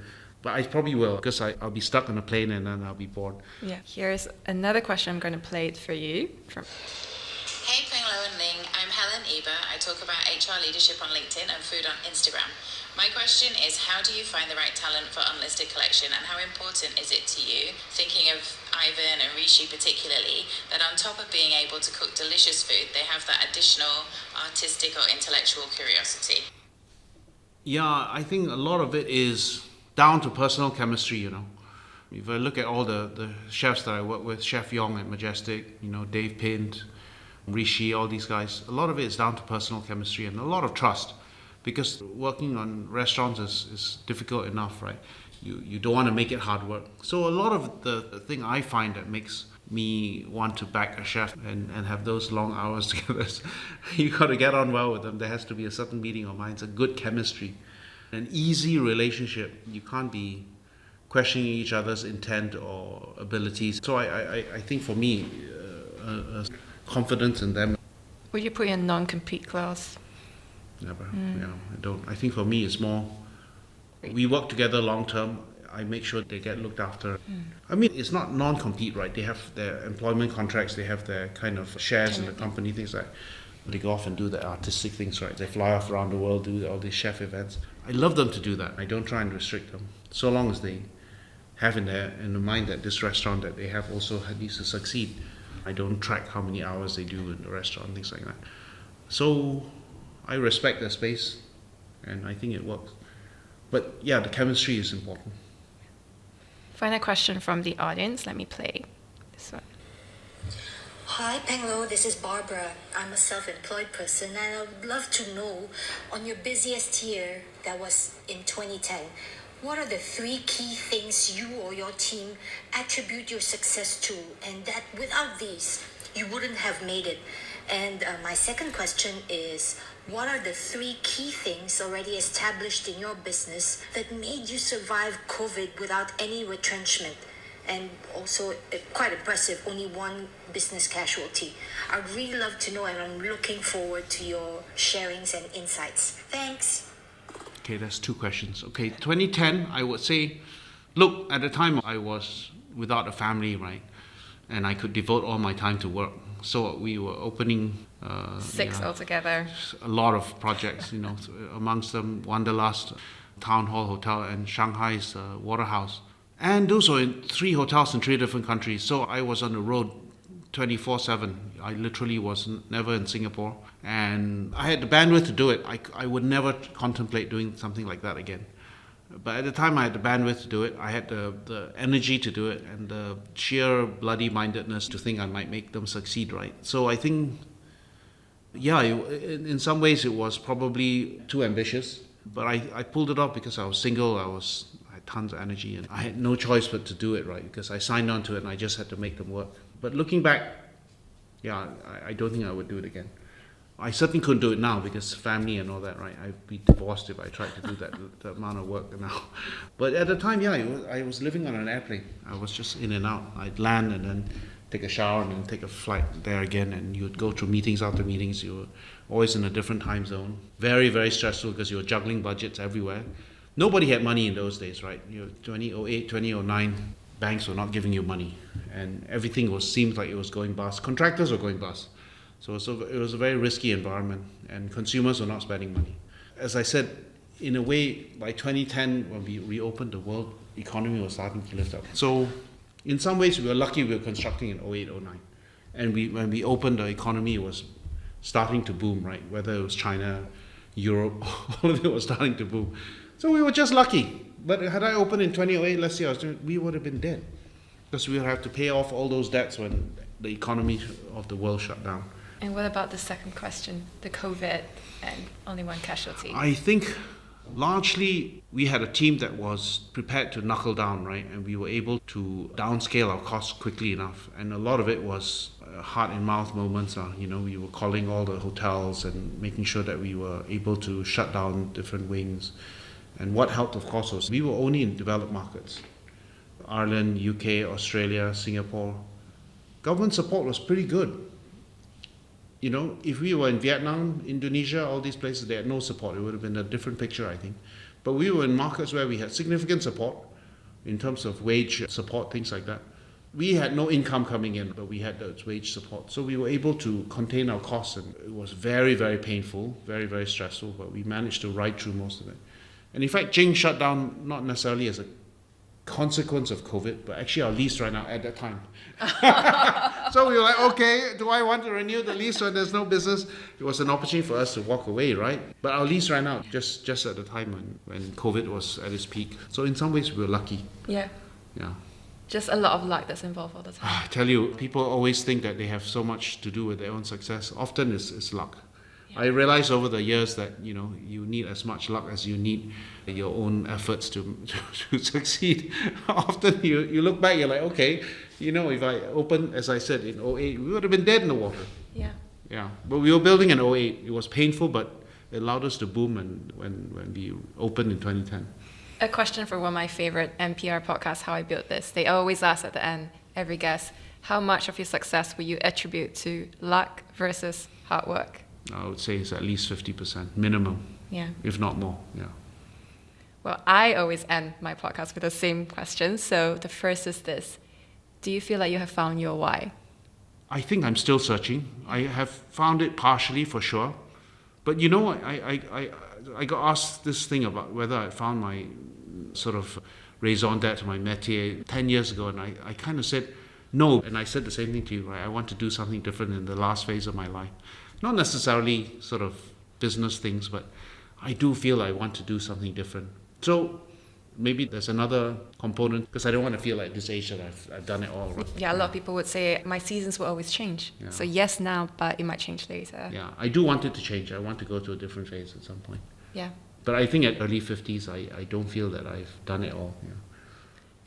But I probably will, because I'll be stuck on a plane and then I'll be bored. Yeah. Here's another question. I'm going to play it for you. Hey Peng, Loh and Ling, I'm Helen Eber. I talk about HR leadership on LinkedIn and food on Instagram. My question is, how do you find the right talent for Unlisted Collection, and how important is it to you, thinking of Ivan and Rishi particularly, that on top of being able to cook delicious food, they have that additional artistic or intellectual curiosity? Yeah, I think a lot of it is down to personal chemistry, If I look at all the chefs that I work with, Chef Yong at Majestic, Dave Pint, Rishi, all these guys, a lot of it is down to personal chemistry and a lot of trust. Because working on restaurants is difficult enough, right? You don't want to make it hard work. So a lot of the thing I find that makes me want to back a chef and have those long hours together, you got to get on well with them. There has to be a certain meeting of minds, a good chemistry, an easy relationship. You can't be questioning each other's intent or abilities. So I think for me, confidence in them. Would you put in a non-compete clause? Never. I don't. I think for me it's more, we work together long term. I make sure they get looked after. I mean, it's not non-compete, right? They have their employment contracts, they have their kind of shares in the company, things like that. They go off and do the artistic things, right? They fly off around the world, do all these chef events. I love them to do that. I don't try and restrict them. So long as they have in the mind that this restaurant that they have also needs to succeed. I don't track how many hours they do in the restaurant, things like that. So I respect their space, and I think it works. But yeah, the chemistry is important. Final question from the audience. Let me play this one. Hi, Penglo. This is Barbara. I'm a self-employed person, and I would love to know, on your busiest year, that was in 2010, what are the three key things you or your team attribute your success to, and that without these, you wouldn't have made it? And my second question is, what are the three key things already established in your business that made you survive COVID without any retrenchment? And also, quite impressive, only one business casualty. I'd really love to know, and I'm looking forward to your sharings and insights. Thanks. Okay, that's two questions. Okay, 2010, I would say, look, at the time I was without a family, right? And I could devote all my time to work. So we were opening Six altogether. a lot of projects, amongst them Wanderlust, Town Hall Hotel, and Shanghai's Waterhouse. And those were in 3 hotels in 3 different countries. So I was on the road 24/7. I literally was never in Singapore. And I had the bandwidth to do it. I would never contemplate doing something like that again. But at the time I had the bandwidth to do it. I had the energy to do it and the sheer bloody mindedness to think I might make them succeed, right? So I think, yeah, in some ways it was probably too ambitious. But I pulled it off because I was single. I had tons of energy and I had no choice but to do it, right? Because I signed on to it and I just had to make them work. But looking back, yeah, I don't think I would do it again. I certainly couldn't do it now because family and all that, right? I'd be divorced if I tried to do that amount of work now. But at the time, yeah, I was living on an airplane. I was just in and out. I'd land and then take a shower and then take a flight there again, and you'd go through meetings after meetings. You were always in a different time zone. Very, very stressful because you were juggling budgets everywhere. Nobody had money in those days, right? 2008, 2009, banks were not giving you money, and everything seemed like it was going bust. Contractors were going bust. So it was a very risky environment, and consumers were not spending money. As I said, in a way, by 2010, when we reopened, the world economy was starting to lift up. So in some ways, we were lucky we were constructing in 08, 09. And when we opened, the economy was starting to boom, right? Whether it was China, Europe, all of it was starting to boom. So we were just lucky. But had I opened in 2008, let's say we would have been dead. Because we would have to pay off all those debts when the economy of the world shut down. And what about the second question, the COVID and only one casualty? I think largely we had a team that was prepared to knuckle down, right? And we were able to downscale our costs quickly enough. And a lot of it was heart and mouth moments. We were calling all the hotels and making sure that we were able to shut down different wings. And what helped, of course, was we were only in developed markets. Ireland, UK, Australia, Singapore. Government support was pretty good. If we were in Vietnam, Indonesia, all these places, they had no support. It would have been a different picture, I think. But we were in markets where we had significant support in terms of wage support, things like that. We had no income coming in, but we had those wage support. So we were able to contain our costs, and it was very, very painful, very, very stressful, but we managed to ride through most of it. And in fact, Jing shut down not necessarily as a consequence of COVID, but actually our lease ran out at that time. So we were like, okay, do I want to renew the lease when there's no business? It was an opportunity for us to walk away, right? But our lease ran out just at the time when COVID was at its peak. So in some ways we were lucky. Yeah. Yeah. Just a lot of luck that's involved all the time. I tell you, people always think that they have so much to do with their own success. Often it's luck. Yeah. I realized over the years that you need as much luck as you need your own efforts to succeed. Often you look back, you're like, okay, if I opened, as I said, in 08, we would have been dead in the water. Yeah. Yeah. But we were building in 08. It was painful, but it allowed us to boom when we opened in 2010. A question for one of my favorite NPR podcasts, How I Built This. They always ask at the end, every guest, how much of your success will you attribute to luck versus hard work? I would say it's at least 50% minimum. Yeah. If not more. Yeah. Well, I always end my podcast with the same question. So the first is this. Do you feel like you have found your why? I think I'm still searching. I have found it partially for sure. But I got asked this thing about whether I found my sort of raison d'etre, my métier 10 years ago, and I kind of said no. And I said the same thing to you, right? I want to do something different in the last phase of my life. Not necessarily sort of business things, but I do feel I want to do something different. So Maybe there's another component, because I don't want to feel like this age that I've done it all. Right? Yeah, a lot of people would say my seasons will always change. Yeah. So yes now, but it might change later. Yeah, I do want it to change. I want to go to a different phase at some point. Yeah. But I think at early 50s, I don't feel that I've done it all. Yeah.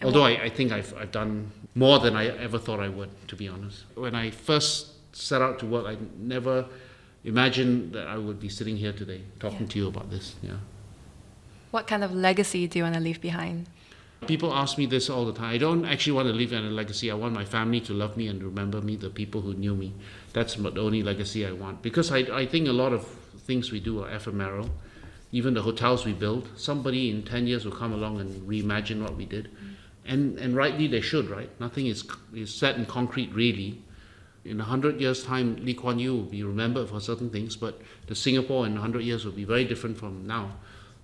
And Although I think I've done more than I ever thought I would, to be honest. When I first set out to work, I never imagined that I would be sitting here today talking to you about this. Yeah. What kind of legacy do you want to leave behind? People ask me this all the time. I don't actually want to leave any legacy. I want my family to love me and remember me, the people who knew me. That's the only legacy I want. Because I think a lot of things we do are ephemeral. Even the hotels we build, somebody in 10 years will come along and reimagine what we did. And rightly they should, right? Nothing is set in concrete, really. In 100 years' time, Lee Kuan Yew will be remembered for certain things, but the Singapore in 100 years will be very different from now.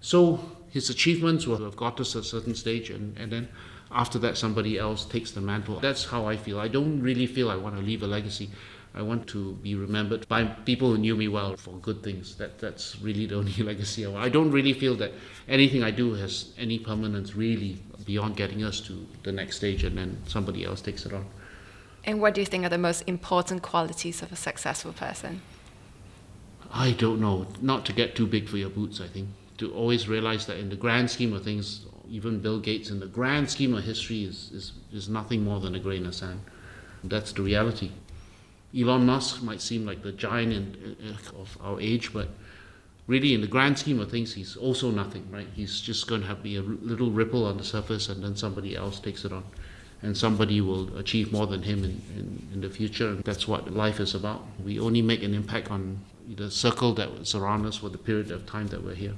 So his achievements will have got us a certain stage, and then after that somebody else takes the mantle. That's how I feel. I don't really feel I want to leave a legacy. I want to be remembered by people who knew me well for good things. That's really the only legacy I want. I don't really feel that anything I do has any permanence really beyond getting us to the next stage and then somebody else takes it on. And what do you think are the most important qualities of a successful person? I don't know. Not to get too big for your boots, I think. To always realize that in the grand scheme of things, even Bill Gates, in the grand scheme of history, is nothing more than a grain of sand. That's the reality. Elon Musk might seem like the giant of our age, but really in the grand scheme of things, he's also nothing, right? He's just going to be a little ripple on the surface, and then somebody else takes it on. And somebody will achieve more than him in the future. And that's what life is about. We only make an impact on the circle that surrounds us for the period of time that we're here.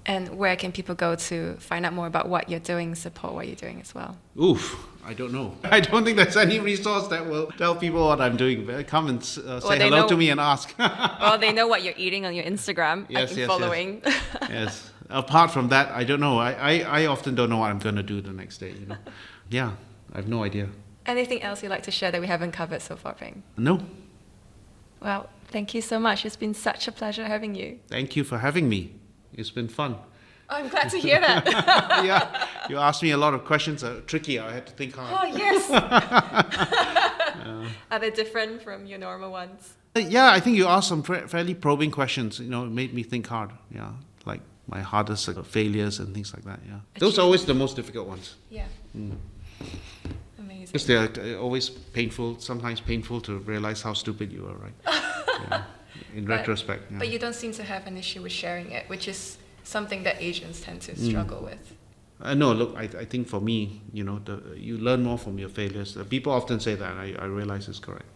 And where can people go to find out more about what you're doing, support what you're doing as well? Oof, I don't know. I don't think there's any resource that will tell people what I'm doing. Come and say hello to me and ask. Well, they know what you're eating on your Instagram. Yes, I've been following. Yes. Apart from that, I don't know. I often don't know what I'm going to do the next day. You know. Yeah, I have no idea. Anything else you'd like to share that we haven't covered so far, Peng? No. Well, thank you so much. It's been such a pleasure having you. Thank you for having me. It's been fun. I'm glad to hear that. Yeah, you asked me a lot of questions, tricky. I had to think hard. Oh, yes. Are they different from your normal ones? Yeah, I think you asked some fairly probing questions. You know, it made me think hard. Yeah, like my hardest failures and things like that. Yeah, those are always the most difficult ones. Yeah. Amazing. Because they're always painful. Sometimes painful to realize how stupid you are. Right. Yeah. In retrospect. Yeah. But you don't seem to have an issue with sharing it, which is something that Asians tend to struggle with. No, look, I think for me, you know, you learn more from your failures. People often say that, and I realize it's correct.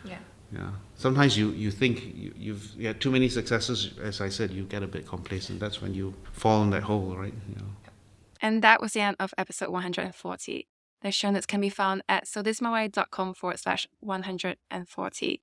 Yeah. Yeah. Sometimes you think you've had too many successes. As I said, you get a bit complacent. That's when you fall in that hole, right? You know. And that was the end of episode 140. The show notes can be found at sothismywhy.com/140.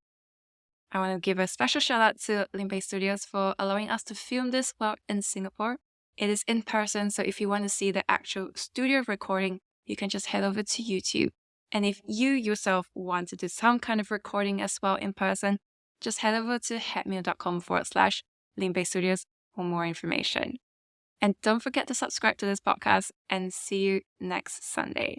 I want to give a special shout out to Limbei Studios for allowing us to film this while in Singapore. It is in person, so if you want to see the actual studio recording, you can just head over to YouTube. And if you yourself want to do some kind of recording as well in person, just head over to headmail.com/Limbei Studios for more information. And don't forget to subscribe to this podcast, and see you next Sunday.